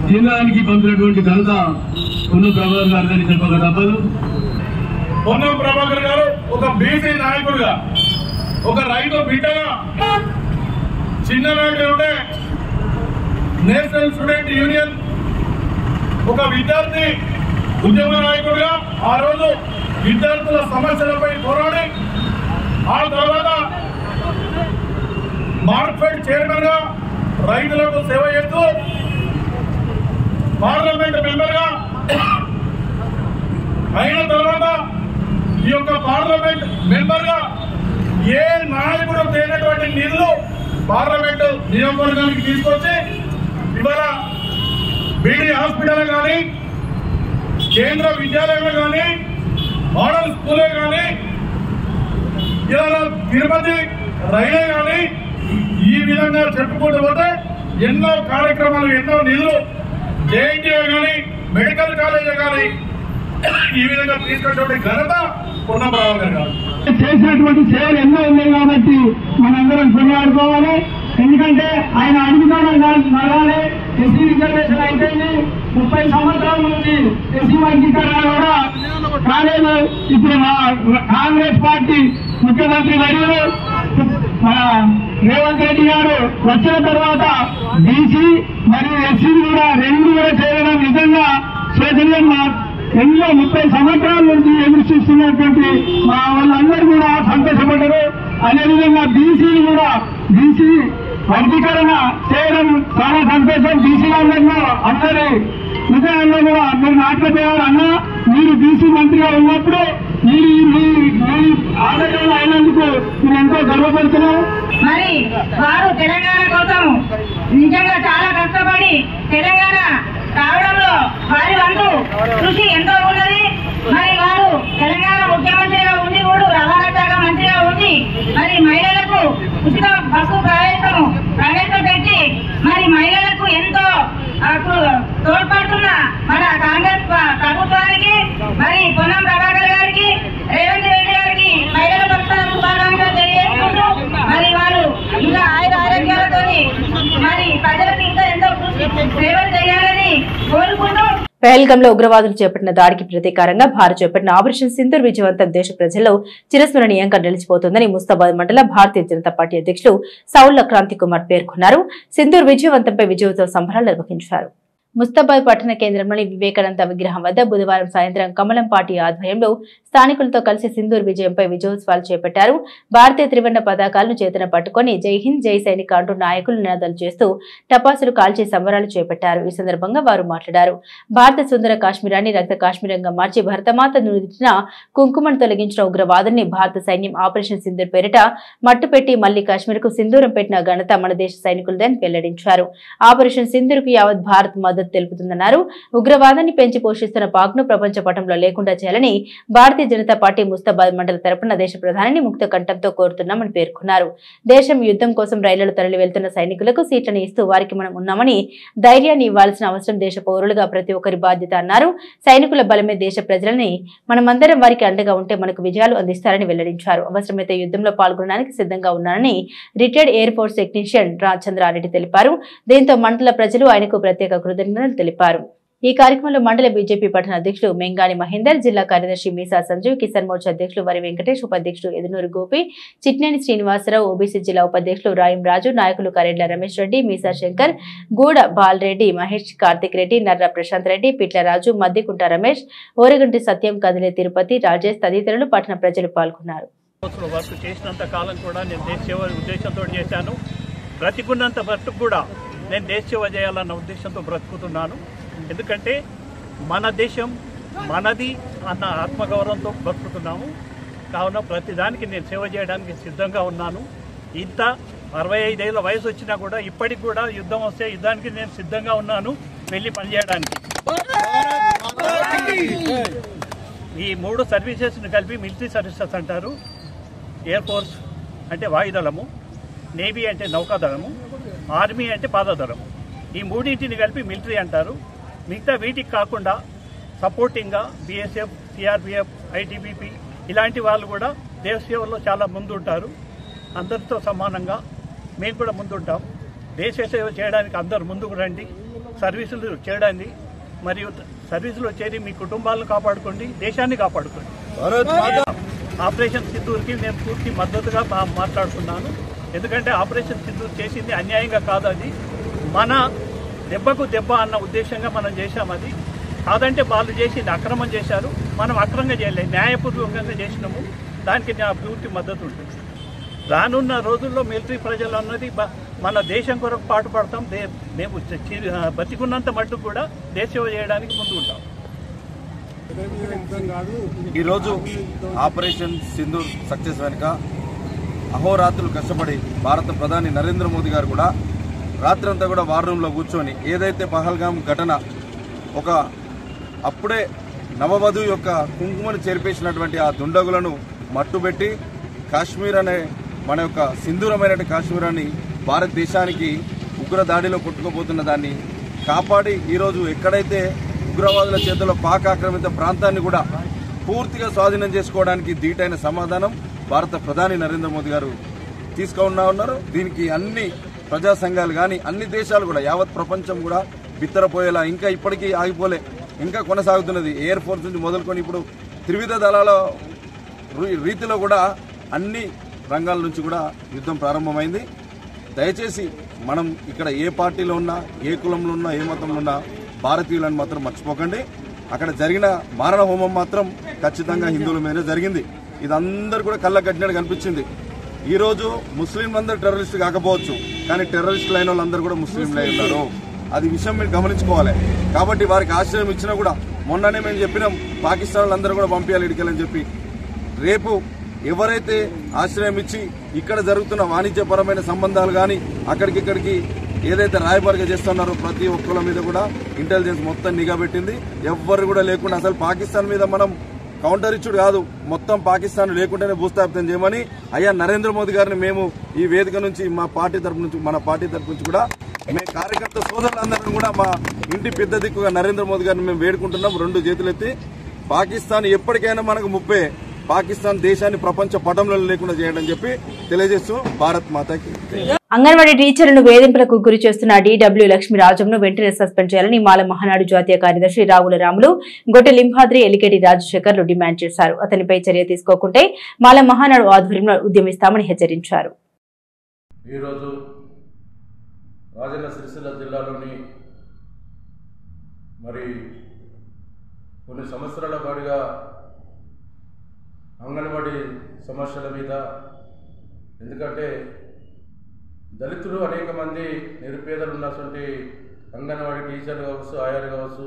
కేంద్రానికి పంపినటువంటి ఘనత పొన్నం ప్రభాకర్ గారిని చెప్పక తప్పదు. పొన్నం ప్రభాకర్ గారు ఒక బీసీ నాయకుడుగా, ఒక రైతు బిడ్డగా, చిన్ననాటి ఉంటే నేషనల్ స్టూడెంట్ యూనియన్ ఒక విద్యార్థి ఉద్యమ నాయకుడిగా ఆ రోజు విద్యార్థుల సమస్యలపై పోరాడి, ఆ తర్వాత మార్కెట్ చైర్మన్ గా రైతులకు సేవ చేస్తూ పార్లమెంట్ మెంబర్ గా అయిన తర్వాత ఈ యొక్క పార్లమెంట్ మెంబర్ గా ఏ నాయకుడు తేనటువంటి నిధులు పార్లమెంటు నియోజకవర్గానికి తీసుకొచ్చి ఇవాళ బీడీ హాస్పిటల్ కానీ, కేంద్ర విద్యాలయాలు కానీ, మోడల్ స్కూలే కానీ, ఇవాళ తిరుపతి రైలే కానీ, ఈ విధంగా చెప్పుకుంటూ పోతే ఎన్నో కార్యక్రమాలు, ఎన్నో నిధులు జేఎన్టీయూ కానీ, మెడికల్ కాలేజీ కానీ ఈ విధంగా తీసుకున్నటువంటి ఘనత పొన్నం ప్రభాకర్ గారు. చేసినటువంటి సేవలు ఎన్నో ఉన్నాయి కాబట్టి మనందరం కొనియాడుకోవాలి. ఎందుకంటే ఆయన అడుగుతాడు నడవాలి. ఎస్సీ రిజర్వేషన్ అయిపోయింది. 30 సంవత్సరాల నుంచి ఎస్సీ వర్గీకరణ కూడా కాలేదు. ఇప్పుడు కాంగ్రెస్ పార్టీ ముఖ్యమంత్రి వర్యులు రేవంత్ రెడ్డి గారు వచ్చిన తర్వాత బీసీ మరియు ఎస్సీ కూడా రెండు కూడా చేయడం నిజంగా శోచనీయంగా ఎన్నో 30 సంవత్సరాల నుంచి ఎదురు చూస్తున్నటువంటి మా వాళ్ళందరూ కూడా సంతోషపడ్డారు. అదేవిధంగా బీసీలు కూడా బీసీ వర్గీకరణ చేయడం చాలా సంతోషం. బీసీలందరిలో అందరి విజయాల్లో కూడా అందరు నాటకపోయారు. అన్న మీరు బీసీ మంత్రిగా ఉన్నప్పుడు మీరు ఆలోచనలు అయినందుకు మీరు ఎంతో గర్వపడుతున్నారు. మరి వారు తెలంగాణ కోసం నిజంగా చాలా కష్టపడి తెలంగాణ రావడంలో వారి వంతు కృషి ఎంతో ఉన్నది. మరి వారు తెలంగాణ ముఖ్యమంత్రిగా ఉండి కూడా రవాణా శాఖ మంత్రిగా ఉండి మరి మహిళలకు ఉచిత బస్సు ప్రవేశపెట్టి మరి మహిళలకు ఎంతో తోడ్పడుతున్న మన కాంగ్రెస్ ప్రభుత్వానికి, మరి పొన్నం ప్రభాకర్ గారికి, రేవంత్ రెడ్డి గారికి మహిళల పక్షాన శుభాకాంక్షలు తెలియజేసుకుంటూ మరి వారు ఇంకా ఆరోగ్యాలతో మరి ప్రజలకు ఇంకా ఎంతో సేవలు చేయాలని కోరుకుంటూ పహల్గాంలో ఉగ్రవాదులు చేపట్టిన దాడికి ప్రతీకారంగా భారత్ చేపట్టిన ఆపరేషన్ సింధూర్ విజయవంతం దేశ ప్రజల్లో చిరస్మరణీయంగా నిలిచిపోతుందని ముస్తాబాద్ మండల భారతీయ జనతా పార్టీ అధ్యక్షులు సౌళ్ల క్రాంతి కుమార్ పేర్కొన్నారు. సింధూర్ విజయవంతంపై విజయోత్సవ సంబరాలు నిర్వహించారు. ముస్తాబాద్ పట్టణ కేంద్రంలోని వివేకానంద విగ్రహం వద్ద బుధవారం సాయంత్రం కమలం పార్టీ ఆధ్వర్యంలో స్థానికులతో కలిసి సింధూర్ విజయంపై విజయోత్సవాలు చేపట్టారు. భారతీయ త్రివర్ణ పతాకాలను చేతన పట్టుకుని జై హింద్ జై సైనిక అంటూ నాయకులు నినాదాలు చేస్తూ టపాసులు కాల్చి సంబరాలు చేపట్టారు. ఈ సందర్భంగా వారు మాట్లాడారు. భారత సుందర కాశ్మీరాన్ని రక్త కాశ్మీరంగా మార్చి భరతమాత నుదిటిన కుంకుమను తొలగించిన ఉగ్రవాదుల్ని భారత సైన్యం ఆపరేషన్ సింధూర్ పేరిట మట్టుపెట్టి మళ్లీ కాశ్మీర్కు సింధూరం పెట్టిన ఘనత మన దేశ సైనికులదని వెల్లడించారు. ఆపరేషన్ సింధూర్కు యావత్ భారత్ మద్దతు తెలుపుతుందన్నారు. ఉగ్రవాదాన్ని పెంచి పోషిస్తున్న పాక్ ను ప్రపంచ పటంలో లేకుండా చేయాలని భారతీయ జనతా పార్టీ ముస్తాబాద్ మండల తరపున దేశ ప్రధానిని ముక్త కంఠంతో కోరుతున్నామని పేర్కొన్నారు. దేశం యుద్ధం కోసం రైళ్లలో తరలి వెళ్తున్న సైనికులకు సీట్లను ఇస్తూ వారికి మనం ఉన్నామని ధైర్యాన్ని ఇవ్వాల్సిన అవసరం దేశ పౌరులుగా ప్రతి ఒక్కరి బాధ్యత అన్నారు. సైనికుల బలమే దేశ ప్రజలని మనమందరం వారికి అండగా ఉంటే మనకు విజయాలు అందిస్తారని వెల్లడించారు. అవసరమైతే యుద్ధంలో పాల్గొనడానికి సిద్ధంగా ఉన్నారని retired air force technician Chandra Reddy తెలిపారు. దీంతో మండల ప్రజలు ఆయనకు ప్రత్యేక కృతజ్ఞతలు తెలిపారు. ఈ కార్యక్రమంలో మండల బీజేపీ పట్టణ అధ్యక్షుడు మెంగాని మహేందర్, జిల్లా కార్యదర్శి మీసా సంజీవ్, కిసాన్ మోర్చా అధ్యక్షులు వరి వెంకటేష్, ఉపాధ్యక్షుడు ఎదునూరు గోపి, చిట్నేని శ్రీనివాసరావు, ఓబీసీ జిల్లా ఉపాధ్యక్షులు రాయం రాజు, నాయకులు కరెడ్ల రమేష్ రెడ్డి, మీసా శంకర్, గూడ బాలరెడ్డి, మహేష్, కార్తిక్ రెడ్డి, నర్ర ప్రశాంత్ రెడ్డి, పిట్ల రాజు, మద్దికుంట రమేష్, ఓరగంటి సత్యం, కదిలే తిరుపతి, రాజేష్ తదితరులు పట్టణ ప్రజలు పాల్గొన్నారు. వర్క్ చేసినంత కాలం కూడా నేను దేశ సేవ ఉద్దేశంతో చేశాను. బ్రతికున్నంత వరకు కూడా నేను దేశ సేవ చేయాలన్న ఉద్దేశంతో బ్రతుకుతున్నాను. ఎందుకంటే మన దేశం మనది అన్న ఆత్మగౌరవంతో బ్రతుకుతున్నాము. కావున ప్రతిదానికి నేను సేవ చేయడానికి సిద్ధంగా ఉన్నాను. ఇంత 65 ఏళ్ల వయసు వచ్చినా కూడా ఇప్పటికి కూడా యుద్ధం వస్తే యుద్ధానికి నేను సిద్ధంగా ఉన్నాను వెళ్ళి పనిచేయడానికి. ఈ 3 సర్వీసెస్ని కలిపి మిలిటరీ సర్వీసెస్ అంటారు. ఎయిర్ ఫోర్స్ అంటే వాయుదళము, నేవీ అంటే నౌకాదళము, ఆర్మీ అంటే పాదదళము. ఈ మూడింటిని కలిపి మిలిటరీ అంటారు. మిగతా వీటికి కాకుండా సపోర్టింగ్గా బీఎస్ఎఫ్, సిఆర్పిఎఫ్, ఐటీబీపీ ఇలాంటి వాళ్ళు కూడా దేశ సేవలో చాలా ముందుంటారు. అందరితో సమానంగా మేము కూడా ముందుంటాం. దేశ సేవ చేయడానికి అందరూ ముందుకు రండి, సర్వీసులు చేయడానికి. మరియు సర్వీసులో చేరి మీ కుటుంబాలను కాపాడుకోండి, దేశాన్ని కాపాడుకోండి. ఆపరేషన్ సింధూర్కి నేను పూర్తి మద్దతుగా మాట్లాడుతున్నాను. ఎందుకంటే ఆపరేషన్ సింధూర్ చేసింది అన్యాయంగా కాదు, అది మన దెబ్బకు దెబ్బ అన్న ఉద్దేశంగా మనం చేశాం. అది కాదంటే వాళ్ళు చేసింది అక్రమం చేశారు, మనం అక్రమంగా చేయలేదు, న్యాయపూర్వకంగా చేసినాము. దానికి నా పూర్తి మద్దతు ఉంటుంది. రానున్న రోజుల్లో మిలిటరీ ప్రజలు అన్నది మన దేశం కొరకు పాటుపడతాం. మేము బతికున్నంత మట్టుకు కూడా దేశ సేవ చేయడానికి ముందు ఉంటాం. ఈరోజు ఆపరేషన్ సింధూర్ సక్సెస్ వెనుక అహోరాత్రులు కష్టపడి భారత ప్రధాని నరేంద్ర మోదీ గారు కూడా రాత్రంతా కూడా వార్ రూమ్లో కూర్చొని ఏదైతే పహల్గామ్ ఘటన ఒక అప్పుడే నవవధువు యొక్క కుంకుమను చేర్పేసినటువంటి ఆ దుండగులను మట్టుబెట్టి కాశ్మీర్ అనే మన యొక్క సింధూరమైన కాశ్మీరాన్ని భారతదేశానికి ఉగ్ర దాడిలో కొట్టుకుపోతున్న దాన్ని కాపాడి ఈరోజు ఎక్కడైతే ఉగ్రవాదుల చేతుల్లో పాక్ ఆక్రమిత ప్రాంతాన్ని కూడా పూర్తిగా స్వాధీనం చేసుకోవడానికి ధీటైన సమాధానం భారత ప్రధాని నరేంద్ర మోదీ గారు తీసుకున్నారు. దీనికి అన్ని ప్రజా సంఘాలు కానీ అన్ని దేశాలు కూడా యావత్ ప్రపంచం కూడా బిత్తరపోయేలా ఇంకా ఇప్పటికీ ఆగిపోలే, ఇంకా కొనసాగుతున్నది. ఎయిర్ ఫోర్స్ నుంచి మొదలుకొని ఇప్పుడు త్రివిధ దళాల రీతిలో కూడా అన్ని రంగాల నుంచి కూడా యుద్ధం ప్రారంభమైంది. దయచేసి మనం ఇక్కడ ఏ పార్టీలో ఉన్నా, ఏ కులంలో ఉన్నా, ఏ మతంలో ఉన్నా భారతీయులను మాత్రం మర్చిపోకండి. అక్కడ జరిగిన మారణ హోమం మాత్రం ఖచ్చితంగా హిందువుల మీద జరిగింది. ఇది అందరూ కూడా కళ్ళ కట్టినట్టు కనిపించింది. ఈరోజు ముస్లింలందరూ టెర్రరిస్టు కాకపోవచ్చు, కానీ టెర్రరిస్టులు అయిన వాళ్ళందరూ కూడా ముస్లింలు అయి ఉన్నారు. అది విషయం మీరు గమనించుకోవాలి. కాబట్టి వారికి ఆశ్రయం ఇచ్చినా కూడా మొన్ననే మేము చెప్పినాం పాకిస్తాన్ వాళ్ళందరూ కూడా పంపించాలి ఇడికెళ్ళని చెప్పి. రేపు ఎవరైతే ఆశ్రయం ఇచ్చి ఇక్కడ జరుగుతున్న వాణిజ్యపరమైన సంబంధాలు కానీ అక్కడికిక్కడికి ఏదైతే రాయబారిగా చేస్తున్నారో ప్రతి ఒక్కళ్ళ మీద కూడా ఇంటెలిజెన్స్ మొత్తం నిఘా పెట్టింది. ఎవ్వరు కూడా లేకుండా అసలు పాకిస్తాన్ మీద మనం కౌంటర్ ఇచ్చుడు కాదు, మొత్తం పాకిస్తాన్ లేకుండానే భూస్థాపితం చేయమని అయ్యా నరేంద్ర మోదీ గారిని మేము ఈ వేదిక నుంచి మన పార్టీ తరపు నుంచి కూడా మేము కార్యకర్త సోదరులందరినీ కూడా మా ఇంటి పెద్ద దిక్కుగా నరేంద్ర మోదీ గారిని మేము వేడుకుంటున్నాం 2 చేతులెత్తి. పాకిస్తాన్ ఎప్పటికైనా మనకు ముప్పే, పాకిస్తాన్ దేశాన్ని ప్రపంచ పటంలో లేకుండా చేయడం చెప్పి తెలియజేస్తూ భారత్ మాతాకి. అంగన్వాడీ టీచర్లను వేధింపులకు గురి చేస్తున్న డీడబ్ల్యూ లక్ష్మీరాజంను వెంటనే సస్పెండ్ చేయాలని మాల మహానాడు జాతీయ కార్యదర్శి రావుల రాములు, గొట్టె లింబాద్రి, ఎలికేటి రాజశేఖర్లు డిమాండ్ చేశారు. అతనిపై చర్య తీసుకోకుంటే మాల మహానాడు ఆధ్వర్యంలో ఉద్యమిస్తామని హెచ్చరించారు. ఈరోజు రాజన్న సిరిసిల్ల జిల్లాలోని మరి కొన్ని సంవత్సరాల పాటుగా అంగన్వాడీ సమస్యల మీద, ఎందుకంటే దళితులు అనేక మంది నిరుపేదలు ఉన్నటువంటి అంగన్వాడీ టీచర్లు కావచ్చు, ఆయాలు కావచ్చు,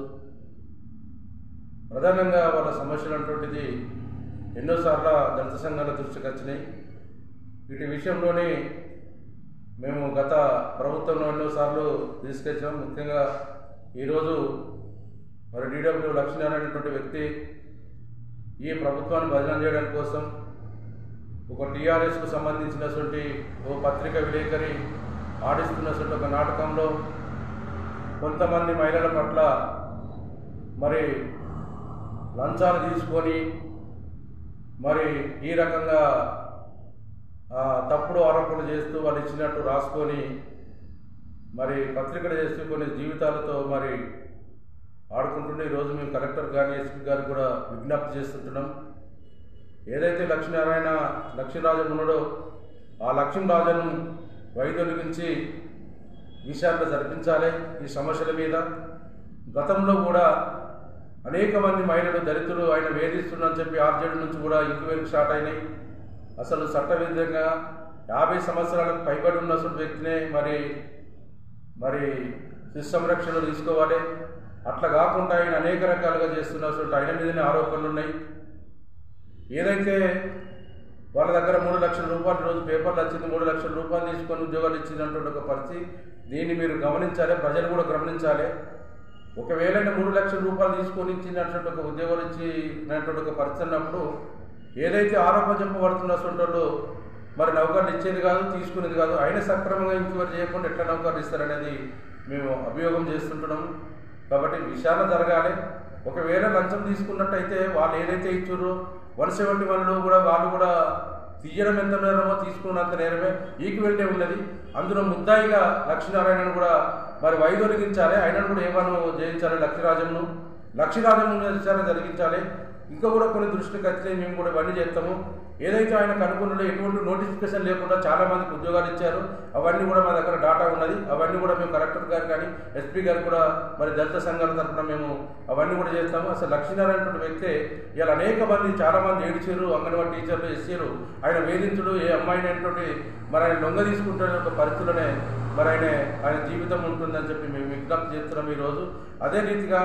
ప్రధానంగా వాళ్ళ సమస్యలు అటువంటిది ఎన్నోసార్లు దళిత సంఘాల దృష్టికి వచ్చినాయి. వీటి విషయంలోనే మేము గత ప్రభుత్వంలో ఎన్నోసార్లు తీసుకొచ్చాం. ముఖ్యంగా ఈరోజు మరి డీడబ్ల్యూ లక్ష్మీనారాయణ అనేటువంటి వ్యక్తి ఈ ప్రభుత్వాన్ని బదనాం చేయడం కోసం ఒక టీఆర్ఎస్కు సంబంధించినటువంటి ఓ పత్రిక విలేకరి ఆడిస్తున్నటువంటి ఒక నాటకంలో కొంతమంది మహిళల పట్ల మరి లంచాలు తీసుకొని మరి ఈ రకంగా తప్పుడు ఆరోపణలు చేస్తూ వాళ్ళు ఇచ్చినట్టు రాసుకొని మరి పత్రికలు చేస్తూ కొన్ని జీవితాలతో మరి ఆడుకుంటుండే ఈరోజు మేము కలెక్టర్ కానీ ఎస్పీ గారికి కూడా విజ్ఞప్తి చేస్తుంటున్నాం. ఏదైతే లక్ష్మీరాజన్ ఉన్నాడో ఆ లక్ష్మీరాజన్ వైదొలిగించి విచారణ జరిపించాలి ఈ సమస్యల మీద. గతంలో కూడా అనేక మంది మహిళలు దళితులు ఆయన వేధిస్తున్నారని చెప్పి ఆర్జేడీ నుంచి కూడా ఇంక్వైరీ స్టార్ట్ అయినాయి. అసలు చట్టవిధంగా 50 సంవత్సరాలకు పైబడి ఉన్న వ్యక్తినే మరి శిశు సంరక్షణ తీసుకోవాలి. అట్లా కాకుండా ఆయన అనేక రకాలుగా చేస్తున్నటువంటి ఆయన మీదనే ఆరోపణలు ఉన్నాయి. ఏదైతే వాళ్ళ దగ్గర 3 లక్షల రూపాయలు రోజు పేపర్లు వచ్చింది, 3 లక్షల రూపాయలు తీసుకొని ఉద్యోగాలు ఇచ్చినటువంటి ఒక పరిస్థితి. దీన్ని మీరు గమనించాలి, ప్రజలు కూడా గమనించాలి. ఒకవేళ 3 లక్షల రూపాయలు తీసుకొని ఇచ్చినటువంటి ఒక ఉద్యోగాలు ఇచ్చినటువంటి ఒక పరిస్థితి అన్నప్పుడు ఏదైతే ఆరోపణ చెప్పబడుతున్నటువంటి మరి నౌకర్లు ఇచ్చేది కాదు, తీసుకునేది కాదు. ఆయన సక్రమంగా ఇంక్వైరీ చేయకుండా ఎట్లా నౌకర్లు ఇస్తారనేది మేము అభియోగం చేస్తుంటున్నాము. కాబట్టి విచారణ జరగాలి. ఒకవేళ లంచం తీసుకున్నట్టయితే వాళ్ళు ఏదైతే ఇచ్చారో 171లో కూడా వాళ్ళు కూడా తీయడం ఎంత నేరమో తీసుకున్నంత నేరమే ఈక్వెల్టీ ఉన్నది. అందులో ముద్దాయిగా లక్ష్మీనారాయణను కూడా మరి వైదొలిగించాలి, ఆయనను కూడా ఏమను చేయించాలి, లక్ష్మీరాజన్ విచారణ జరిగించాలి. ఇంకా కూడా కొన్ని దృష్టికి వచ్చినాయి, మేము కూడా ఇవన్నీ చేస్తాము. ఏదైతే ఆయనకు అనుకున్నదో ఎటువంటి నోటిఫికేషన్ లేకుండా చాలా మందికి ఉద్యోగాలు ఇచ్చారు, అవన్నీ కూడా మా దగ్గర డాటా ఉన్నది. అవన్నీ కూడా మేము కలెక్టర్ గారు కానీ ఎస్పీ గారు కూడా మరి దళిత సంఘాల తరఫున మేము అవన్నీ కూడా చేస్తాము. అసలు లక్ష్మీనారాయణ వ్యక్తే ఇలా అనేక మంది చాలా మంది ఏడిచారు, అంగన్వాడీ టీచర్లు ఎస్సీలు ఆయన వేధించుడు, ఏ అమ్మాయిని అనేటువంటి మరి ఆయన లొంగ తీసుకుంటున్న ఒక పరిస్థితులనే మరి ఆయన జీవితం ఉంటుందని చెప్పి మేము విజ్ఞప్తి చేస్తున్నాం ఈరోజు. అదే రీతిగా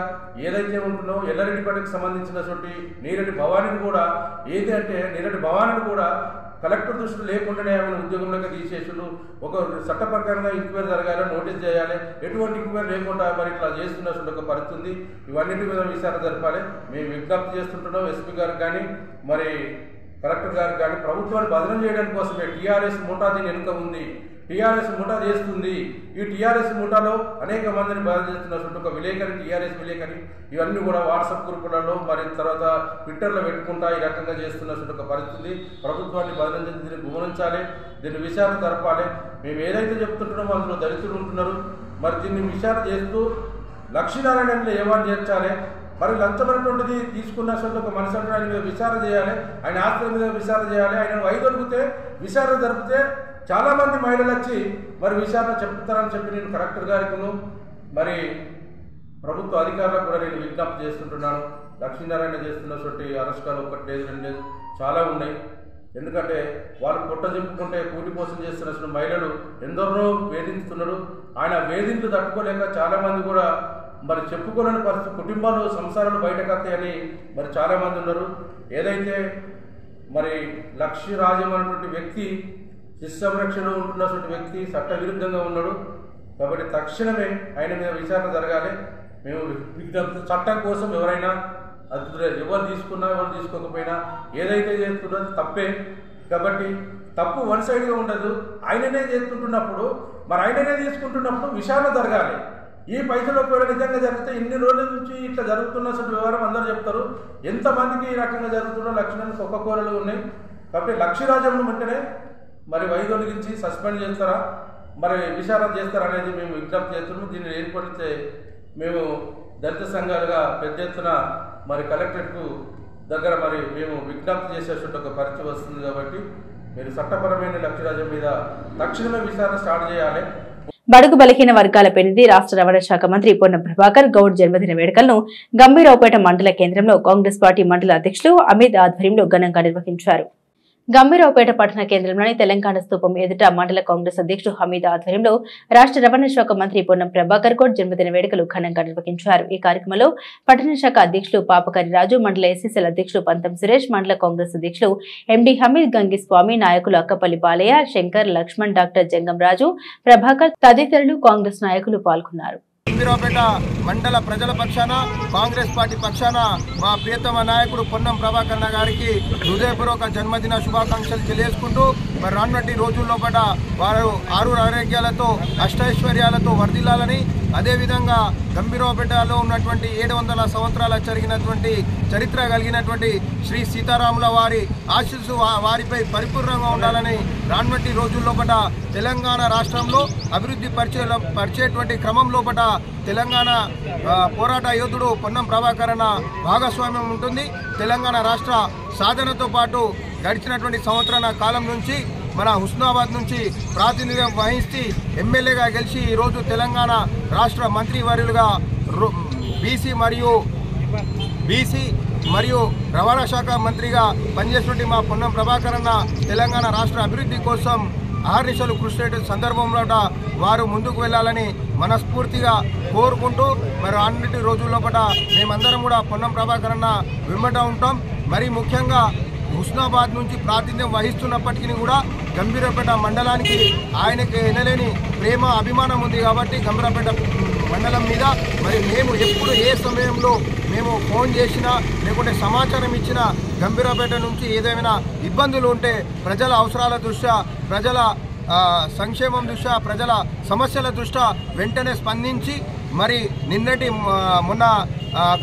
ఏదైతే ఉంటుందో ఎల్లారెడ్డిపేటకు సంబంధించినటువంటి నీరెడ్డి భవానీని కూడా కలెక్టర్ దృష్టిలో లేకుండానే ఆమెను ఉద్యోగంలోకి తీసేసుడు, ఒక చట్ట ప్రకారంగా ఇంక్వైరీ జరగాలి, నోటీస్ చేయాలి. ఎటువంటి ఇంక్వైరీ లేకుండా మరి ఇట్లా చేస్తున్నటువంటి ఒక పరిస్థితి ఉంది. ఇవన్నిటి మీద విచారణ జరపాలి మేము విజ్ఞప్తి చేస్తుంటున్నాం. ఎస్పీ గారికి కానీ మరి కలెక్టర్ గారికి కానీ ప్రభుత్వాన్ని బదనం చేయడం కోసమే టీఆర్ఎస్ ముఠా దీని వెనుక ఉంది, టీఆర్ఎస్ ముఠా చేస్తుంది. ఈ టీఆర్ఎస్ ముఠాలో అనేక మందిని బాధ చేస్తున్నటువంటి ఒక విలేకరి, టీఆర్ఎస్ విలేకరి, ఇవన్నీ కూడా వాట్సాప్ గ్రూపులలో మరి తర్వాత ట్విట్టర్లో పెట్టుకుంటా ఈ రకంగా చేస్తున్నటువంటి ఒక పరిస్థితి. ప్రభుత్వాన్ని బదనం చేసి దీన్ని గమనించాలి, దీన్ని విచారణ జరపాలి. మేము ఏదైతే చెప్తుంటున్నామో అందులో దళితులు ఉంటున్నారు, మరి దీన్ని విచారణ చేస్తూ లక్ష్మీనారాయణలో ఏమని చేర్చాలి, మరి లంచమైనటువంటిది తీసుకున్నటువంటి ఒక మనిషి అంటే ఆయన మీద విచారణ చేయాలి, ఆయన ఆస్తుల మీద విచారణ చేయాలి. ఆయన వైదొలిగితే విచారణ జరిపితే చాలా మంది మహిళలు వచ్చి మరి విచారణ చెప్తారని చెప్పి నేను కలెక్టర్ గారికి మరి ప్రభుత్వ అధికారులకు కూడా నేను విజ్ఞప్తి చేస్తుంటున్నాను. లక్ష్మీనారాయణ చేస్తున్నటువంటి అరెస్టాలు 1 లేదు 2 లేదు చాలా ఉన్నాయి. ఎందుకంటే వాళ్ళు పొట్ట చెప్పుకుంటే కూటి కోసం చేస్తున్న మహిళలు ఎందరో వేధిస్తున్నారు. ఆయన వేధింపులు తట్టుకోలేక చాలా మంది కూడా మరి చెప్పుకోలేని పరిస్థితి, కుటుంబాలు సంసారాలు బయటకత్తాయని మరి చాలా మంది ఉన్నారు. ఏదైతే మరి లక్ష్మీరాజం అనేటువంటి వ్యక్తి శిశు సంరక్షణలో ఉంటున్నటువంటి వ్యక్తి చట్టవిరుద్ధంగా ఉన్నాడు. కాబట్టి తక్షణమే ఆయన మీద విచారణ జరగాలి. మేము విజ్ఞప్తి చట్టం కోసం ఎవరైనా ఎవరు తీసుకున్నా ఎవరు తీసుకోకపోయినా ఏదైతే చేస్తున్నదో తప్పే. కాబట్టి తప్పు వన్ సైడ్గా ఉండదు. ఆయననే చేస్తుంటున్నప్పుడు మరి ఆయననే తీసుకుంటున్నప్పుడు విచారణ జరగాలి. ఈ పైసలు ఒకవేళ నిజంగా జరిగితే ఇన్ని రోజుల నుంచి ఇట్లా జరుగుతున్న వ్యవహారం అందరూ చెప్తారు. ఎంతమందికి ఈ రకంగా జరుగుతున్న లక్షణాలు ఒక్క కోరలు ఉన్నాయి. కాబట్టి లక్ష్మీరాజంను వెంటనే మరి వైదొలిగించి సస్పెండ్ చేస్తారా, మరి విచారణ చేస్తారా అనేది మేము విజ్ఞప్తి చేస్తున్నాము. దీన్ని ఏర్పడితే మేము దళిత సంఘాలుగా పెద్ద ఎత్తున మరి కలెక్టరేట్కు దగ్గర మరి మేము విజ్ఞప్తి చేసేటువంటి ఒక పరిస్థితి వస్తుంది. కాబట్టి మీరు చట్టపరమైన లక్ష్మీరాజం మీద తక్షణమే విచారణ స్టార్ట్ చేయాలి. బడుగు బలహీన వర్గాల పెనిది రాష్ట్ర రవాణా శాఖ మంత్రి పొన్నం ప్రభాకర్ గౌడ్ జన్మదిన వేడుకలను గంభీరావుపేట మండల కేంద్రంలో కాంగ్రెస్ పార్టీ మండల అధ్యక్షులు అమిత్ ఆధ్వర్యంలో ఘనంగా నిర్వహించారు. గంభీరావుపేట పట్టణ కేంద్రంలోని తెలంగాణ స్తూపం ఎదుట మండల కాంగ్రెస్ అధ్యక్షుడు హమీద్ ఆధ్వర్యంలో రాష్ట్ర రవాణా శాఖ మంత్రి పొన్నం ప్రభాకర్ గౌడ్ జన్మదిన వేడుకలు ఘనంగా నిర్వహించారు. ఈ కార్యక్రమంలో పట్టణ శాఖ అధ్యక్షులు పాపకరి రాజు, మండల ఎస్సీసీల అధ్యక్షులు పంతం సురేష్, మండల కాంగ్రెస్ అధ్యక్షులు ఎండి హమీద్, గంగిస్వామి, నాయకులు అక్కపల్లి బాలయ్య, శంకర్, లక్ష్మణ్, డాక్టర్ జంగం రాజు, ప్రభాకర్ తదితరులు కాంగ్రెస్ నాయకులు పాల్గొన్నారు. గంభీరావుపేట మండల ప్రజల పక్షాన కాంగ్రెస్ పార్టీ పక్షాన మా ప్రియతమ నాయకుడు పొన్నం ప్రభాకర్ గారికి హృదయపూర్వక జన్మదిన శుభాకాంక్షలు తెలియజేసుకుంటూ మరి రానున్నటి రోజుల్లో వారు ఆరు ఆరోగ్యాలతో అష్టైశ్వర్యాలతో వర్ధిల్లాలని అదేవిధంగా గంభీరావుపేటలో ఉన్నటువంటి 700 సంవత్సరాల జరిగినటువంటి చరిత్ర కలిగినటువంటి శ్రీ సీతారాముల వారి ఆశీస్సు వారిపై పరిపూర్ణంగా ఉండాలని రానున్నటి రోజుల్లోపట తెలంగాణ రాష్ట్రంలో అభివృద్ధి పరిచేటువంటి క్రమంలోపట తెలంగాణ పోరాట యోధుడు పొన్నం ప్రభాకర్ అన్న భాగస్వామ్యం ఉంటుంది. తెలంగాణ రాష్ట్ర సాధనతో పాటు గడిచినటువంటి సంవత్సరాల కాలం నుంచి మన హుస్నాబాద్ నుంచి ప్రాతినిధ్యం వహించి ఎమ్మెల్యేగా గెలిచి ఈరోజు తెలంగాణ రాష్ట్ర మంత్రివర్యులుగా బీసీ మరియు రవాణా శాఖ మంత్రిగా పనిచేస్తున్న మా పొన్నం ప్రభాకర్ అన్న తెలంగాణ రాష్ట్ర అభివృద్ధి కోసం అహర్నిశలు కృషి చేయడం సందర్భంలో వారు ముందుకు వెళ్ళాలని మనస్ఫూర్తిగా కోరుకుంటూ మరి అన్నిటి రోజుల్లోపట మేమందరం కూడా పొన్నం ప్రభాకర్ అన్న వెంబట ఉంటాం. మరి ముఖ్యంగా హుస్నాబాద్ నుంచి ప్రాతినిధ్యం వహిస్తున్నప్పటికీ కూడా గంభీరావుపేట మండలానికి ఆయనకి ఎనలేని ప్రేమ అభిమానం ఉంది కాబట్టి గంభీరావుపేట మండలం మీద మరి మేము ఎప్పుడు ఏ సమయంలో మేము ఫోన్ చేసినా లేకుంటే సమాచారం ఇచ్చినా గంభీరావుపేట నుంచి ఏదైనా ఇబ్బందులు ఉంటే ప్రజల అవసరాల దృష్ట్యా ప్రజల సంక్షేమం దృష్ట్యా ప్రజల సమస్యల దృష్ట్యా వెంటనే స్పందించి మరి మొన్న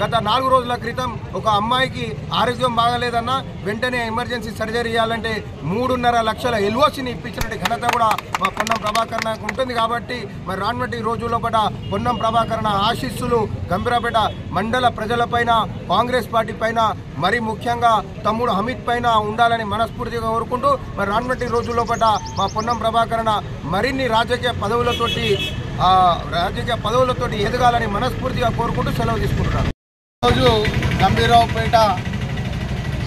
గత 4 రోజుల క్రితం ఒక అమ్మాయికి ఆరోగ్యం బాగలేదన్నా వెంటనే ఎమర్జెన్సీ సర్జరీ చేయాలంటే 3.5 లక్షల ఎల్ఓసిని ఇప్పించినట్టు ఘనత కూడా మా పొన్నం ప్రభాకర్ నాకు ఉంటుంది. కాబట్టి మరి రానున్నటి రోజుల్లో పొన్నం ప్రభాకర్ ఆశీస్సులు గంభీరావుపేట మండల ప్రజలపైన కాంగ్రెస్ పార్టీ పైన మరి ముఖ్యంగా తమ్ముడు హమీద్ పైన ఉండాలని మనస్ఫూర్తిగా కోరుకుంటూ మరి రానున్నటి రోజుల్లో మా పొన్నం ప్రభాకర్ మరిన్ని రాజకీయ పదవులతోటి ఎదగాలని మనస్ఫూర్తిగా కోరుకుంటూ సెలవు తీసుకుంటున్నాను. ఈరోజు గంభీరావుపేట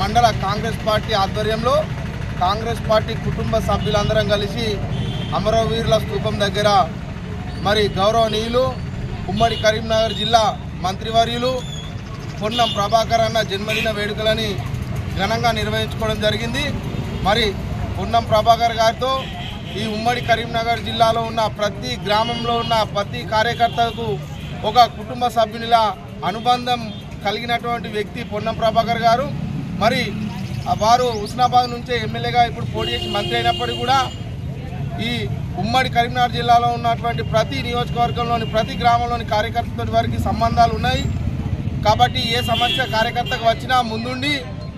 మండల కాంగ్రెస్ పార్టీ ఆధ్వర్యంలో కాంగ్రెస్ పార్టీ కుటుంబ సభ్యులందరం కలిసి అమరవీరుల స్తూపం దగ్గర మరి గౌరవనీయులు ఉమ్మడి కరీంనగర్ జిల్లా మంత్రివర్యులు పొన్నం ప్రభాకర్ అన్న జన్మదిన వేడుకలని ఘనంగా నిర్వహించుకోవడం జరిగింది. మరి పొన్నం ప్రభాకర్ గారితో ఈ ఉమ్మడి కరీంనగర్ జిల్లాలో ఉన్న ప్రతి గ్రామంలో ఉన్న ప్రతి కార్యకర్తకు ఒక కుటుంబ సభ్యునిలా అనుబంధం కలిగినటువంటి వ్యక్తి పొన్నం ప్రభాకర్ గారు. మరి వారు హుస్నాబాద్ నుంచే ఎమ్మెల్యేగా ఇప్పుడు పోటీ చేసి మంత్రి అయినప్పటికీ కూడా ఈ ఉమ్మడి కరీంనగర్ జిల్లాలో ఉన్నటువంటి ప్రతి నియోజకవర్గంలోని ప్రతి గ్రామంలోని కార్యకర్తలతో వారికి సంబంధాలు ఉన్నాయి. కాబట్టి ఏ సమస్య కార్యకర్తకు వచ్చినా ముందుండి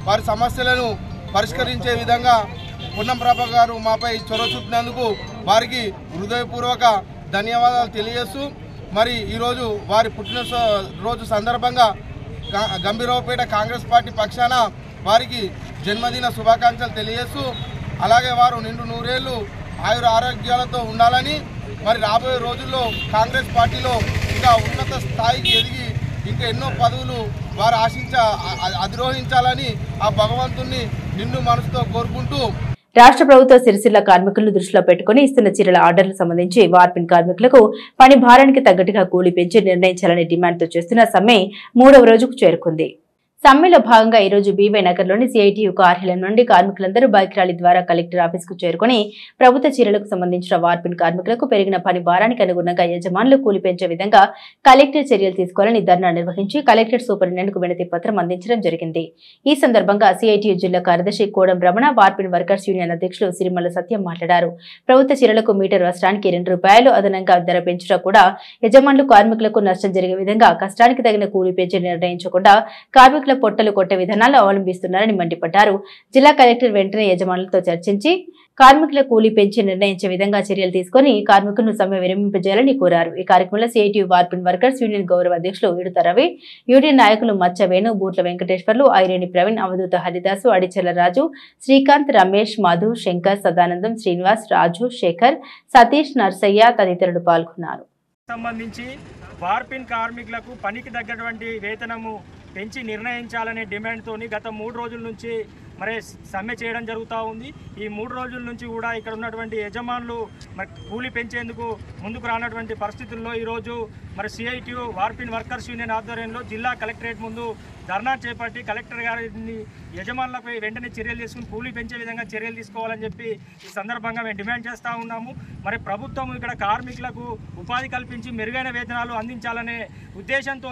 వారి సమస్యలను పరిష్కరించే విధంగా పొన్నం ప్రభాకర్ గారు మాపై చొరవ చూపినందుకు వారికి హృదయపూర్వక ధన్యవాదాలు తెలియజేస్తూ మరి ఈరోజు వారి పుట్టినరోజు సందర్భంగా గంభీరావుపేట కాంగ్రెస్ పార్టీ పక్షాన వారికి జన్మదిన శుభాకాంక్షలు తెలియజేస్తూ అలాగే వారు నిండు 100 ఏళ్ళు ఆయుర ఆరోగ్యాలతో ఉండాలని మరి రాబోయే రోజుల్లో కాంగ్రెస్ పార్టీలో ఇంకా ఉన్నత స్థాయికి ఎదిగి ఇంకా ఎన్నో పదవులు వారు అధిరోహించాలని ఆ భగవంతుణ్ణి నిండు మనసుతో కోరుకుంటూ రాష్ట్ర ప్రభుత్వ సిరిసిల్ల కార్మికులను దృష్టిలో పెట్టుకుని ఇస్తున్న చీరల ఆర్డర్లకు సంబంధించి వార్పిన్ కార్మికులకు పని భారానికి తగ్గట్టుగా కూలీ పెంచి నిర్ణయించాలనే డిమాండ్తో చేస్తున్న సమ్మె 3వ రోజుకు చేరుకుంది. సమ్మెలో భాగంగా ఈ రోజు బీవై నగర్లోని సిఐటియు కార్యాలయం నుండి కార్మికులందరూ బైక్ ర్యాలీ ద్వారా కలెక్టర్ ఆఫీసుకు చేరుకుని ప్రభుత్వ చీరలకు సంబంధించిన వార్పిన్ కార్మికులకు పెరిగిన పని భారానికి అనుగుణంగా యజమానులు కూలి పెంచే విధంగా కలెక్టర్ చర్యలు తీసుకోవాలని ధర్నా నిర్వహించి కలెక్టర్ సూపరింటెండెంట్కు వినతి పత్రం అందించడం జరిగింది. ఈ సందర్భంగా సిఐటియు జిల్లా కార్యదర్శి కోడం రమణ, వార్పిన్ వర్కర్స్ యూనియన్ అధ్యక్షులు సిరిమల్ల సత్యం మాట్లాడారు. ప్రభుత్వ చీరలకు మీటర్ వస్త్రానికి ₹2 అదనంగా ధర పెంచడం కూడా యజమానులు కార్మికులకు నష్టం జరిగే విధంగా కష్టానికి తగిన కూలి పెంచి నిర్ణయించకుండా కార్మికుల పొట్టలు కొట్టే విధానాలు అవలంబిస్తున్నారని మండిపడ్డారు. జిల్లా కలెక్టర్ వెంటనే యజమానులతో చర్చించి కార్మికుల కూలీ పెంచి నిర్ణయించే విధంగా చర్యలు తీసుకుని కార్మికులను సమ్మె విరమింపజేయాలని కోరారు. ఈ కార్యక్రమంలో సిఐటియు వార్పిన్ వర్కర్స్ యూనియన్ గౌరవ అధ్యక్షులు ఈడుత రవి, యూనియన్ నాయకులు మచ్చ వేణు, బూట్ల వెంకటేశ్వర్లు, ఐరేని ప్రవీణ్, అవధూత హరిదాసు, అడిచెల్ల రాజు, శ్రీకాంత్, రమేష్, మధు, శంకర్, సదానందం, శ్రీనివాస్, రాజు, శేఖర్, సతీష్, నర్సయ్య తదితరులు పాల్గొన్నారు. సంబంధించి వార్పిన్ కార్మికులకు పనికి తగ్గటువంటి వేతనము పెంచి నిర్ణయించాలనే డిమాండ్తోని గత 3 రోజుల నుంచి మరి సమ్మె చేయడం జరుగుతూ ఉంది. ఈ 3 రోజుల నుంచి కూడా ఇక్కడ ఉన్నటువంటి యజమానులు మరి కూలి పెంచేందుకు ముందుకు రానటువంటి పరిస్థితుల్లో ఈరోజు మరి సిఐటియు వార్పిన్ వర్కర్స్ యూనియన్ ఆధ్వర్యంలో జిల్లా కలెక్టరేట్ ముందు ధర్నా చేపట్టి కలెక్టర్ గారిని యజమానులపై వెంటనే చర్యలు తీసుకుని కూలీ పెంచే విధంగా చర్యలు తీసుకోవాలని చెప్పి ఈ సందర్భంగా మేము డిమాండ్ చేస్తూ ఉన్నాము. మరి ప్రభుత్వం ఇక్కడ కార్మికులకు ఉపాధి కల్పించి మెరుగైన వేతనాలు అందించాలనే ఉద్దేశంతో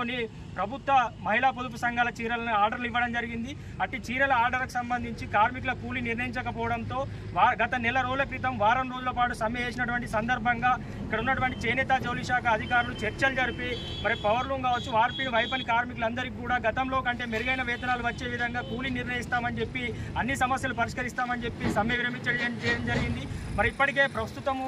ప్రభుత్వ మహిళా పొదుపు సంఘాల చీరలను ఆర్డర్లు ఇవ్వడం జరిగింది. అట్టి చీరల ఆర్డర్కు సంబంధించి కార్మికుల కూలీ నిర్ణయించకపోవడంతో గత నెల రోజుల క్రితం వారం రోజుల పాటు సమ్మె చేసినటువంటి సందర్భంగా ఇక్కడ ఉన్నటువంటి చేనేత జౌళి శాఖ అధికారులు చర్చలు జరిపి మరి పవర్లూమ్ కావచ్చు, వార్పిడి వైపని కార్మికులందరికీ కూడా గతంలో కంటే మెరుగైన వేతనాలు వచ్చే విధంగా కూలీ నిర్ణయిస్తామని చెప్పి అన్ని సమస్యలు పరిష్కరిస్తామని చెప్పి సమ్మె విరమించడం జరిగింది. మరి ఇప్పటికే ప్రస్తుతము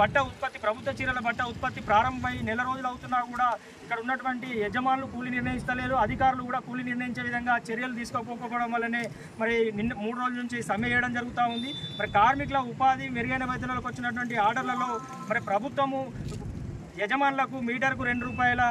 బట్ట ఉత్పత్తి, ప్రభుత్వ చీరల బట్ట ఉత్పత్తి ప్రారంభమై నెల రోజులు అవుతున్నా కూడా ఇక్కడ ఉన్నటువంటి యజమానులు కూలీ నిర్ణయిస్తలేరు, అధికారులు కూడా కూలీ నిర్ణయించే విధంగా చర్యలు తీసుకోకపోవడం వల్లనే మరి 3 రోజుల నుంచి సమ్మె చేయడం జరుగుతూ ఉంది. మరి కార్మికుల ఉపాధి మెరుగైన వేతనాలకు వచ్చినటువంటి ఆర్డర్లలో మరి ప్రభుత్వము యజమానులకు మీటర్కు 2 రూపాయల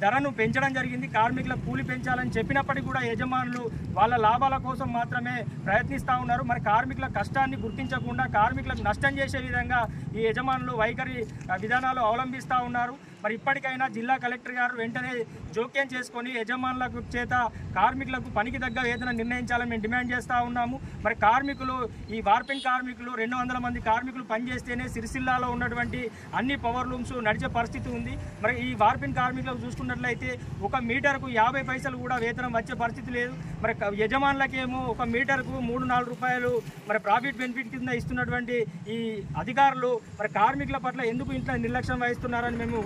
ధరను పెంచడం జరిగింది. కార్మికుల కూలి పెంచాలని చెప్పినప్పటికీ కూడా యజమానులు వాళ్ళ లాభాల కోసం మాత్రమే ప్రయత్నిస్తూ ఉన్నారు. మరి కార్మికుల కష్టాన్ని గుర్తించకుండా కార్మికులకు నష్టం చేసే విధంగా ఈ యజమానులు వైఖరి విధానాలు అవలంబిస్తూ ఉన్నారు. మరి ఇప్పటికైనా జిల్లా కలెక్టర్ గారు వెంటనే జోక్యం చేసుకొని యజమానులకు చేత కార్మికులకు పనికి తగ్గ వేతన నిర్ణయించాలని మేము డిమాండ్ చేస్తూ ఉన్నాము. మరి కార్మికులు, ఈ వార్పిన్ కార్మికులు 200 మంది కార్మికులు పనిచేస్తేనే సిరిసిల్లాలో ఉన్నటువంటి అన్ని పవర్ లూమ్స్ నడిచే పరిస్థితి ఉంది. మరి ఈ వార్పిన్ కార్మికులకు చూసుకున్నట్లయితే 1 మీటర్కు 50 పైసలు కూడా వేతనం వచ్చే పరిస్థితి లేదు. మరి యజమానులకేమో 1 మీటర్కు 3-4 రూపాయలు మరి ప్రాఫిట్ బెనిఫిట్ కింద ఇస్తున్నటువంటి ఈ అధికారులు మరి కార్మికుల పట్ల ఎందుకు ఇంట్లో నిర్లక్ష్యం వహిస్తున్నారని మేము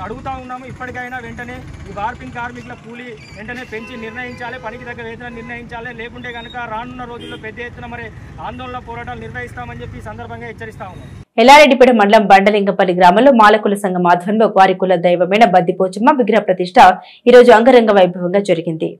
అడుగుతా ఉన్నాము. ఇప్పటికైనా వెంటనే ఈ వార్పిన్ కార్మికుల కూలీ వెంటనే పెంచి నిర్ణయించాలి, పనికి తగ్గ వేతనం నిర్ణయించాలి. లేకుంటే కనుక రానున్న రోజుల్లో పెద్ద ఎత్తున మరి ఆందోళన పోరాటాలు నిర్వహిస్తామని చెప్పి ఈ సందర్భంగా హెచ్చరిస్తా ఉన్నాం. ఎల్లారెడ్డిపేట మండలం బండలింగపల్లి గ్రామంలో మాలకుల సంఘం ఆధ్వర్యంలో వారి కుల దైవమైన బద్దిపోచమ్మ విగ్రహ ప్రతిష్ఠ ఈరోజు అంగరంగ వైభవంగా జరిగింది.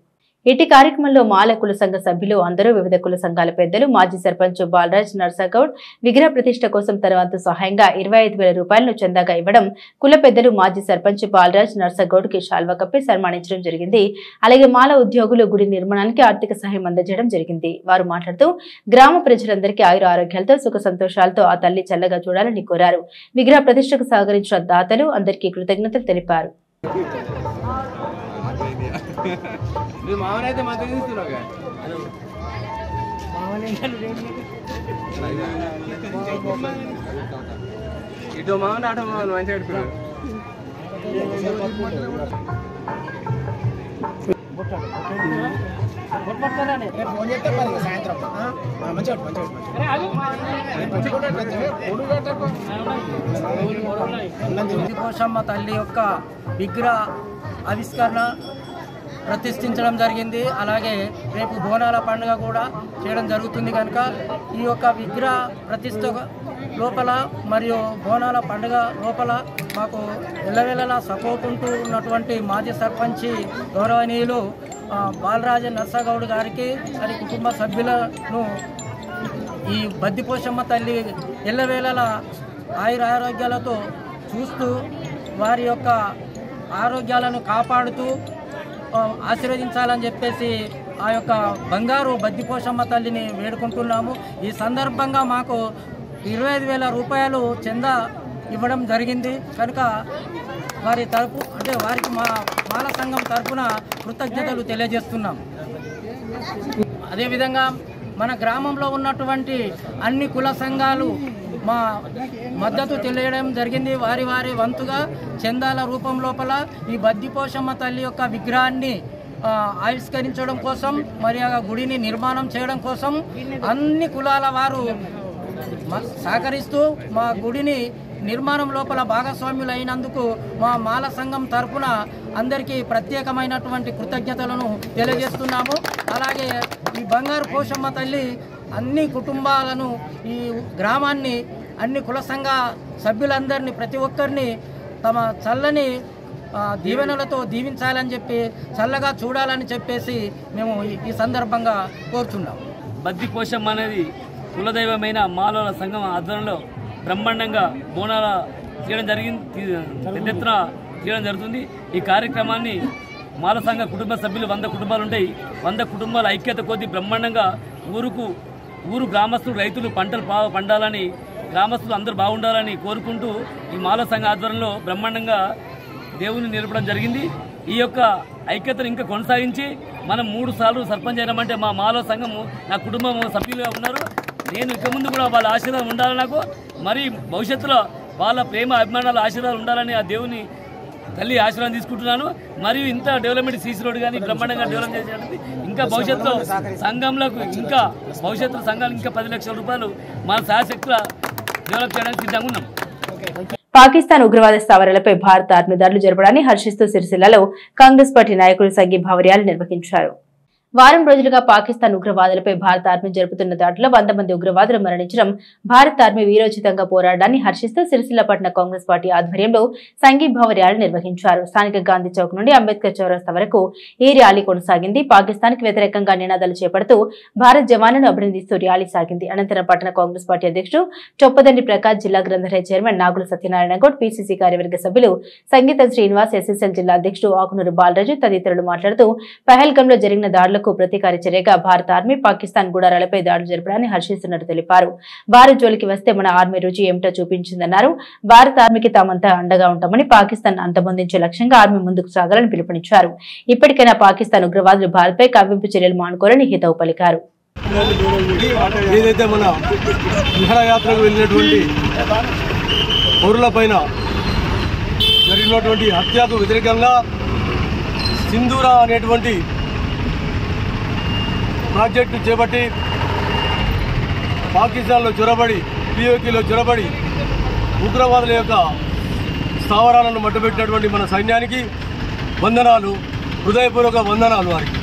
ఇటీ కార్యక్రమంలో మాలకుల సంఘ సభ్యులు అందరూ, వివిధ కుల సంఘాల పెద్దలు, మాజీ సర్పంచ్ బాలరాజ్ నర్సగౌడ్ విగ్రహ ప్రతిష్ఠ కోసం తన వంతు సహాయంగా 25,000 రూపాయలను చందాగా ఇవ్వడం, కుల పెద్దలు మాజీ సర్పంచ్ బాలరాజ్ నర్సగౌడ్ కి శాల్వా కప్పి సన్మానించడం జరిగింది. అలాగే మాల ఉద్యోగులు గుడి నిర్మాణానికి ఆర్థిక సహాయం అందజేయడం జరిగింది. వారు మాట్లాడుతూ గ్రామ ప్రజలందరికీ ఆయుర ఆరోగ్యాలతో సుఖ సంతోషాలతో ఆ తల్లి చల్లగా చూడాలని కోరారు. విగ్రహ ప్రతిష్ఠకు సహకరించిన దాతలు అందరికీ కృతజ్ఞతలు తెలిపారు. మామనైతే మద్దతు ఇస్తున్నావు ఇటు మామని అటు మామని మంచిగా పెట్టుకున్నాడు. బద్దిపోచమ్మ తల్లి యొక్క విగ్రహ ఆవిష్కరణ ప్రతిష్ఠించడం జరిగింది. అలాగే రేపు బోనాల పండుగ కూడా చేయడం జరుగుతుంది కనుక ఈ యొక్క విగ్రహ ప్రతిష్ఠ లోపల మరియు బోనాల పండుగ లోపల మాకు ఎల్లవేళలా సపోర్ట్ ఉంటూ ఉన్నటువంటి మాజీ సర్పంచి గౌరవనీయులు బాలరాజ నర్సగౌడ్ గారికి వారి కుటుంబ సభ్యులను ఈ బద్దిపోచమ్మ తల్లి ఎల్లవేళలా ఆయురారోగ్యాలతో చూస్తూ వారి యొక్క ఆరోగ్యాలను కాపాడుతూ ఆశీర్వదించాలని చెప్పేసి ఆ యొక్క బంగారు బద్దిపోచమ్మ తల్లిని వేడుకుంటున్నాము. ఈ సందర్భంగా మాకు 25,000 రూపాయలు చందా ఇవ్వడం జరిగింది కనుక వారి తరపు వారికి మా మాల సంఘం తరపున కృతజ్ఞతలు తెలియజేస్తున్నాం. అదేవిధంగా మన గ్రామంలో ఉన్నటువంటి అన్ని కుల సంఘాలు మా మద్దతు తెలియడం జరిగింది. వారి వారి వంతుగా చందాల రూపం లోపల ఈ బద్దిపోచమ్మ తల్లి యొక్క విగ్రహాన్ని ఆవిష్కరించడం కోసం మరి ఆ గుడిని నిర్మాణం చేయడం కోసం అన్ని కులాల వారు సహకరిస్తూ మా గుడిని నిర్మాణం లోపల భాగస్వాములు అయినందుకు మా మాల సంఘం తరపున అందరికీ ప్రత్యేకమైనటువంటి కృతజ్ఞతలను తెలియజేస్తున్నాము. అలాగే ఈ బంగారు పోచమ్మ తల్లి అన్ని కుటుంబాలను, ఈ గ్రామాన్ని, అన్ని కుల సంఘ సభ్యులందరినీ, ప్రతి ఒక్కరిని తమ చల్లని దీవెనలతో దీవించాలని చెప్పి, చల్లగా చూడాలని చెప్పేసి మేము ఈ సందర్భంగా కోరుతున్నాం. బద్దిపోచమ్మ అనేది కులదైవమైన మాలల సంఘం ఆధ్వర్యంలో బ్రహ్మాండంగా బోనాల చేయడం జరిగింది, పెద్ద ఎత్తున చేయడం జరుగుతుంది. ఈ కార్యక్రమాన్ని మాల సంఘ కుటుంబ సభ్యులు 100 కుటుంబాలు ఉంటాయి. 100 కుటుంబాల ఐక్యత కొద్దీ బ్రహ్మాండంగా ఊరు గ్రామస్తులు, రైతులు పంటలు పండాలని, గ్రామస్తులు అందరూ బాగుండాలని కోరుకుంటూ ఈ మాల సంఘ ఆధ్వర్యంలో బ్రహ్మాండంగా దేవుని నిలపడం జరిగింది. ఈ యొక్క ఐక్యతను ఇంకా కొనసాగించి మనం 3 సార్లు సర్పంచ్ అయినామంటే మా మాల సంఘము నా కుటుంబం సభ్యులుగా ఉన్నారు. నేను ఇక ముందు కూడా వాళ్ళ ఆశీర్వాదం ఉండాలని, నాకు మరి భవిష్యత్తులో వాళ్ళ ప్రేమ అభిమానాల ఆశీర్వాదాలు ఉండాలని ఆ దేవుని తల్లి ఆశీర్వాదం తీసుకుంటున్నాను. మరియు ఇంత డెవలప్మెంట్ సీసీ రోడ్ కానీ బ్రహ్మాండంగా డెవలప్ చేసేది ఇంకా భవిష్యత్తులో సంఘంలోకి ఇంకా భవిష్యత్తులో సంఘాలు ఇంకా 10 లక్షల రూపాయలు మన శాశక్తుల డెవలప్ చేయడానికి సిద్ధంగా ఉన్నాం. పాకిస్తాన్ ఉగ్రవాద స్థావరాలపై భారత ఆర్మీ దాడులు జరపడాన్ని హర్షిస్తూ సిరిసిల్లలో కాంగ్రెస్ పార్టీ నాయకులు సంఘీభావ నిర్వహించారు. వారం రోజులుగా పాకిస్తాన్ ఉగ్రవాదులపై భారత ఆర్మీ జరుపుతున్న దాడిలో 100 మంది ఉగ్రవాదులు మరణించడం, భారత ఆర్మీ వీరోచితంగా పోరాడాన్ని హర్షిస్తూ సిరిసిల్ల పట్టణ కాంగ్రెస్ పార్టీ ఆధ్వర్యంలో సంఘీభావ ర్యాలీ నిర్వహించారు. స్థానిక గాంధీ చౌక్ నుండి అంబేద్కర్ చౌరస్తా వరకు ఈ ర్యాలీ కొనసాగింది. పాకిస్తాన్ కి వ్యతిరేకంగా నినాదాలు చేపడుతూ భారత్ జవాన్లను అభినందిస్తూ ర్యాలీ సాగింది. అనంతరం పట్టణ కాంగ్రెస్ పార్టీ అధ్యక్షుడు చొప్పదండి ప్రకాష్, జిల్లా గ్రంథాలయ చైర్మన్ నాగుల సత్యనారాయణ గౌడ్, పిసిసి కార్యవర్గ సభ్యులు సంగీతం శ్రీనివాస్, ఎస్ఎస్ఎల్ జిల్లా అధ్యక్షుడు ఆకునూరు బాలరాజు తదితరులు మాట్లాడుతూ పహల్గాంలో జరిగిన దాడులకు ప్రతీకార చర్యగా భారత ఆర్మీ పాకిస్తాన్ గుడారాలపై దాడులు జరపడాన్ని హర్షిస్తున్నట్టు తెలిపారు. భారత్ జోలికి వస్తే మన ఆర్మీ రుచి ఏమిటో చూపించిందన్నారు. భారత ఆర్మీకి తామంతా అండగా ఉంటామని, పాకిస్తాన్ అంతమొందించే లక్ష్యంగా ఆర్మీ ముందుకు సాగాలని పిలుపునిచ్చారు. ఇప్పటికైనా పాకిస్తాన్ ఉగ్రవాదులు భారత్పై కవ్వింపు చర్యలు మానుకోవాలని హితవు పలికారు. ఏదైతే మన విహారయాత్రకు వెళ్ళినటువంటి పౌరుల పైన జరిగినటువంటి హత్యకు వ్యతిరేకంగా సింధూరా అనేటువంటి ప్రాజెక్టు చేపట్టి పాకిస్తాన్లో చొరబడి పిఓకేలో చొరబడి ఉగ్రవాదుల యొక్క స్థావరాలను మట్టుబెట్టినటువంటి మన సైన్యానికి వందనాలు, హృదయపూర్వక వందనాలు. వారికి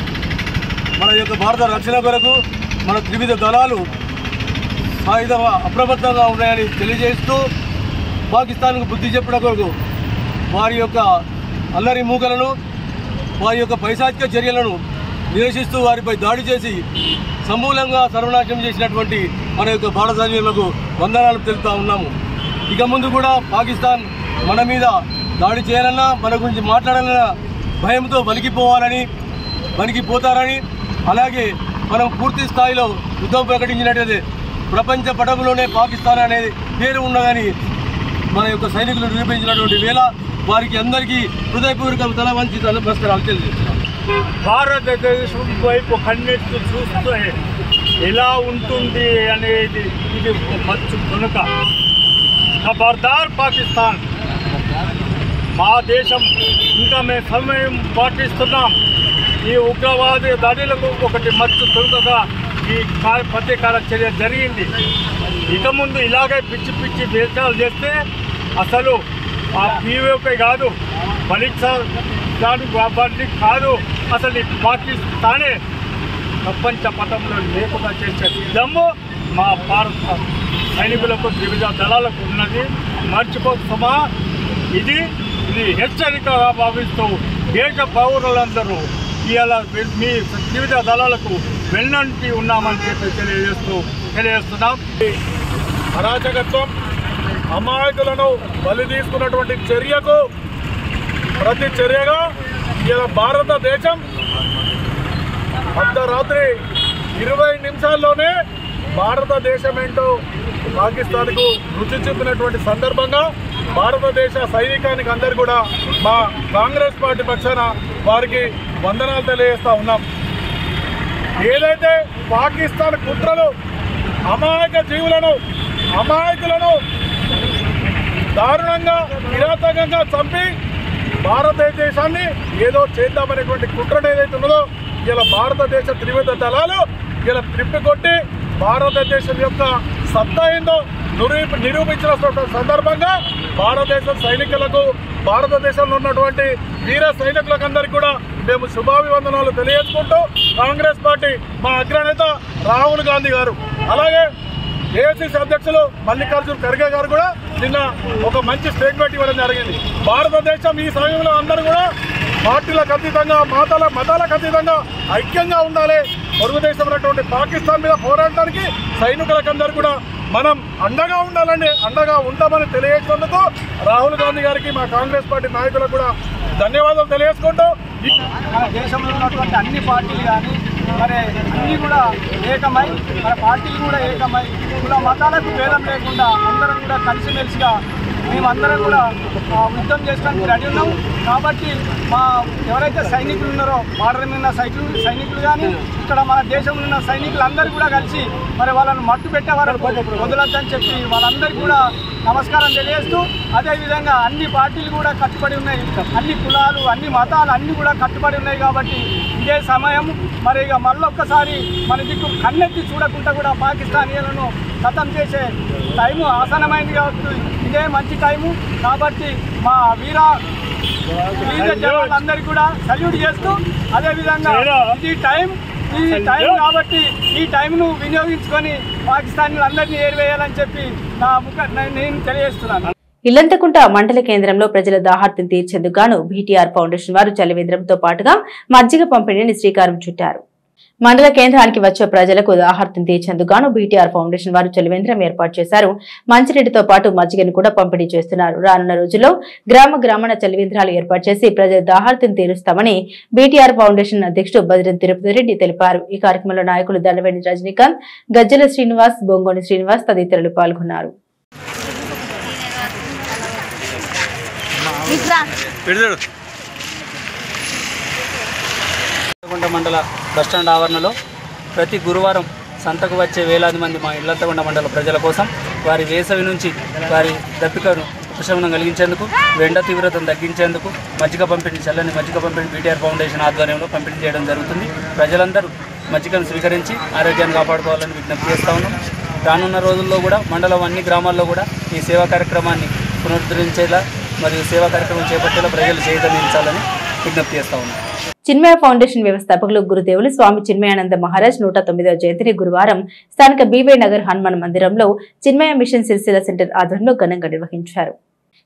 మన యొక్క భారత రక్షణ కొరకు మన త్రివిధ దళాలు అప్రమత్తంగా ఉన్నాయని తెలియజేస్తూ పాకిస్తాన్కు బుద్ధి చెప్పడం కొరకు వారి యొక్క అల్లరి మూకలను, వారి యొక్క పైశాచిక చర్యలను నిరసిస్తూ వారిపై దాడి చేసి సమూలంగా సర్వనాశనం చేసినటువంటి మన యొక్క భారత సైనికులకు వందనాలు తెలుపుతా ఉన్నాము. ఇక ముందు కూడా పాకిస్తాన్ మన మీద దాడి చేయాలన్నా, మన గురించి మాట్లాడాలన్నా భయంతో వణికిపోతారని, అలాగే మనం పూర్తి స్థాయిలో యుద్ధం ప్రకటించినట్లయితే ప్రపంచ పటంలోనే పాకిస్తాన్ అనేది పేరు ఉన్నదని మన యొక్క సైనికులు నిరూపించినటువంటి వేళ వారికి అందరికీ హృదయపూర్వక తల వంచి నమస్కారాలు తెలియజేస్తున్నాం. భారతదేశం వైపు కన్నెత్తి చూస్తే ఎలా ఉంటుంది అనేది ఇది మచ్చు కనుక ఖబర్దార్ పాకిస్తాన్, మా దేశం ఇంకా మేము సమయం పాటిస్తున్నాం. ఈ ఉగ్రవాద దాడులకు ఒకటి మచ్చు తొలుకగా ఈ ప్రతీకార చర్య జరిగింది. ఇక ముందు ఇలాగే పిచ్చి పిచ్చి దేశాలు చేస్తే అసలు ఆ పీఓకే కాదు, బలిచ్చాన్ని కాదు, అసలు ఈ పాకిస్తానే ప్రపంచ పటంలో లేకుండా చేసే దమ్ము మా భారత సైనికులకు, త్రివిధ దళాలకు ఉన్నది. మర్చిపోతామా? ఇది హెచ్చరికగా భావిస్తూ దేశ పౌరులందరూ ఇలా మీ త్రివిధ దళాలకు వెన్నంటి ఉన్నామని చెప్పి తెలియజేస్తున్నాం. అరాచకత్వం, అమాయకులను బలి తీసుకున్నటువంటి చర్యకు ప్రతి చర్యగా ఇలా భారతదేశం అర్ధరాత్రి 20 నిమిషాల్లోనే భారతదేశం ఏంటో పాకిస్తాన్కు రుచి చూపినటువంటి సందర్భంగా భారతదేశ సైనికానికి అందరు కూడా మా కాంగ్రెస్ పార్టీ పక్షాన వారికి వందనాలు తెలియజేస్తూ ఉన్నాం. ఏదైతే పాకిస్తాన్ కుట్రలు అమాయక జీవులను, అమాయకులను దారుణంగా కిరాతకంగా చంపి భారతదేశాన్ని ఏదో చేద్దామనేటువంటి కుట్ర ఏదైతే ఉన్నదో ఇలా భారతదేశ త్రివిధ దళాలు ఇలా త్రిప్పికొట్టి భారతదేశం యొక్క సత్తా ఏందో నిరూపించిన సందర్భంగా భారతదేశ సైనికులకు, భారతదేశంలో ఉన్నటువంటి వీర సైనికులకు అందరికీ కూడా మేము శుభాభివందనాలు తెలియజేసుకుంటూ కాంగ్రెస్ పార్టీ మా అగ్రనేత రాహుల్ గాంధీ గారు, అలాగే ఏఐసిసి అధ్యక్షులు మల్లికార్జున్ ఖర్గే గారు కూడా నిన్న ఒక మంచి స్టేట్మెంట్ ఇవ్వడం జరిగింది. భారతదేశం ఈ సమయంలో అందరూ కూడా పార్టీలకు అతీతంగా, మతాలకు అతీతంగా ఐక్యంగా ఉండాలి. పొరుగు దేశం ఉన్నటువంటి పాకిస్తాన్ మీద పోరాడటానికి సైనికులకందరూ కూడా మనం అండగా ఉండాలని, అండగా ఉంటామని తెలియజేసినందుకు రాహుల్ గాంధీ గారికి, మా కాంగ్రెస్ పార్టీ నాయకులకు కూడా ధన్యవాదాలు తెలియజేసుకుంటూ మన దేశంలో ఉన్నటువంటి అన్ని పార్టీలు కానీ మరి అన్నీ కూడా ఏకమై, మన పార్టీలు కూడా ఏకమై, కుల మతాలకు భేదం లేకుండా అందరం కూడా కలిసిమెలిసిగా మేమందరం కూడా యుద్ధం చేయడానికి రెడీ ఉన్నాం. కాబట్టి మా ఎవరైతే సైనికులు ఉన్నారో, బార్డర్ మీద ఉన్న సైనికులు కానీ ఇక్కడ మన దేశంలో ఉన్న సైనికులు అందరూ కూడా కలిసి మరి వాళ్ళని మట్టు పెట్టే వరకు వదలొద్దని చెప్పి వాళ్ళందరికీ కూడా నమస్కారం తెలియజేస్తూ అదేవిధంగా అన్ని పార్టీలు కూడా కట్టుబడి ఉన్నాయి, అన్ని కులాలు అన్ని మతాలు అన్నీ కూడా కట్టుబడి ఉన్నాయి. కాబట్టి ఇదే సమయం మరి ఇక మళ్ళొక్కసారి మన దిక్కు కన్నెత్తి చూడకుండా కూడా పాకిస్తానీయులను ఖతం చేసే టైము ఆసనమైంది. కాబట్టి ఇదే మంచి టైము. కాబట్టి మా వీర జవాన్లందరికీ కూడా సల్యూట్ చేస్తూ అదేవిధంగా ఈ టైం కాబట్టి ఈ టైంను వినియోగించుకొని పాకిస్తానీలందరినీ ఏరివేయాలని చెప్పి నేను తెలియజేస్తున్నాను. ఇల్లంతకుంట మండల కేంద్రంలో ప్రజల దాహార్తిని తీర్చేందుకు గాను బీటీఆర్ ఫౌండేషన్ వారు చలివేంద్రంతో పాటుగా మజ్జిగ పంపిణీని శ్రీకారం చుట్టారు. మండల కేంద్రానికి వచ్చే ప్రజలకు దాహార్తిని తీర్చేందుకు గాను బీటీఆర్ ఫౌండేషన్ వారు చలివేంద్రం ఏర్పాటు చేశారు. మంచినీటితో పాటు మజ్జిగను కూడా పంపిణీ చేస్తున్నారు. రానున్న రోజుల్లో గ్రామాన చలివేంద్రాలు ఏర్పాటు చేసి ప్రజల దాహార్తిని తీరుస్తామని బీటీఆర్ ఫౌండేషన్ అధ్యక్షుడు బద్రం తిరుపతి రెడ్డి తెలిపారు. ఈ కార్యక్రమంలో నాయకులు దండవేణి రజనీకాంత్, గజ్జల శ్రీనివాస్, బొంగోని శ్రీనివాస్ తదితరులు పాల్గొన్నారు. మండల బస్టాండ్ ఆవరణలో ప్రతి గురువారం సంతకు వచ్చే వేలాది మంది మా ఇల్లంతకొండ మండల ప్రజల కోసం వారి వేసవి నుంచి వారి దప్పికను ఉపశమనం కలిగించేందుకు, ఎండ తీవ్రతను తగ్గించేందుకు చల్లని మజ్జిగ పంపిణీ బీటీఆర్ ఫౌండేషన్ ఆధ్వర్యంలో పంపిణీ చేయడం జరుగుతుంది. ప్రజలందరూ మజ్జిగను స్వీకరించి ఆరోగ్యాన్ని కాపాడుకోవాలని విజ్ఞప్తి చేస్తా ఉన్నాం. రానున్న రోజుల్లో కూడా మండలం అన్ని గ్రామాల్లో కూడా ఈ సేవా కార్యక్రమాన్ని పునరుద్ధరించేలా మరియు సేవా కార్యక్రమం చేపట్టేలా ప్రజలు చైతన్యించాలని విజ్ఞప్తి చేస్తా ఉన్నాం. చిన్మయ ఫౌండేషన్ వ్యవస్థాపకులు గురుదేవులు స్వామి చిన్మయానంద మహారాజ్ 109వ జయంతిని గురువారం స్థానిక బీవై నగర్ హనుమాన్ మందిరంలో చిన్మయ మిషన్ సిరిసిల్ల సెంటర్ ఆధ్వర్యంలో ఘనంగా నిర్వహించారు.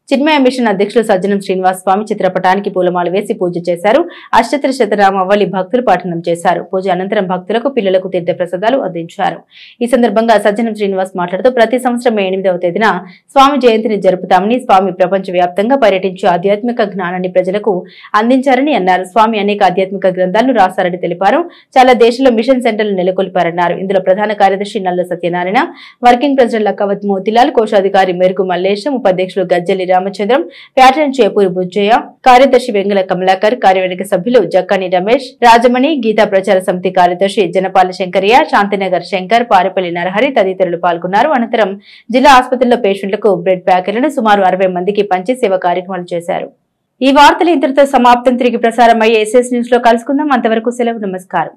చిన్మయ మిషన్ అధ్యక్షులు సజ్జనం శ్రీనివాస్ స్వామి చిత్రపటానికి పూలమాల వేసి పూజ చేశారు. అష్టోత్తర శతనామావళి భక్తులు పఠనం చేశారు. పూజ అనంతరం భక్తులకు పిల్లలకు తీర్థ ప్రసాదాలు అందించారు. ఈ సందర్భంగా సజ్జనం శ్రీనివాస్ మాట్లాడుతూ ప్రతి సంవత్సరం మే 8వ తేదీన స్వామి జయంతిని జరుపుతామని, స్వామి ప్రపంచ వ్యాప్తంగా పర్యటించి ఆధ్యాత్మిక జ్ఞానాన్ని ప్రజలకు అందించారని అన్నారు. స్వామి అనేక ఆధ్యాత్మిక గ్రంథాలను రాశారని తెలిపారు. చాలా దేశాల్లో మిషన్ సెంటర్లు నెలకొల్పారన్నారు. ఇందులో ప్రధాన కార్యదర్శి నల్ల సత్యనారాయణ, వర్కింగ్ ప్రెసిడెంట్ లక్కవత్ మోతిలాల్, కోశాధికారి మెరుగు మల్లేశం, ఉపాధ్యక్షులు గజ్జలి రామచంద్రం, ప్యాటర్న్ చేపూరి బుజ్జయ్య, కార్యదర్శి వెంగళ కమలాకర్, కార్యవర్గ సభ్యులు జక్కని రమేష్, రాజమణి, గీతా ప్రచార సమితి కార్యదర్శి జనపాల శంకరయ్య, శాంతినగర్ శంకర్, పారేపల్లి నరహరి తదితరులు పాల్గొన్నారు. అనంతరం జిల్లా ఆసుపత్రిలో పేషెంట్లకు బ్రెడ్ ప్యాకెట్లను సుమారు 60 మందికి పంచి సేవా కార్యక్రమాలు చేశారు. ఈ వార్తలు ఇంతటితో సమాప్తం. తిరిగి ప్రసారం అయ్యే ఎస్ఎస్ న్యూస్ లో కలుసుకుందాం. అంతవరకు సెలవు. నమస్కారం.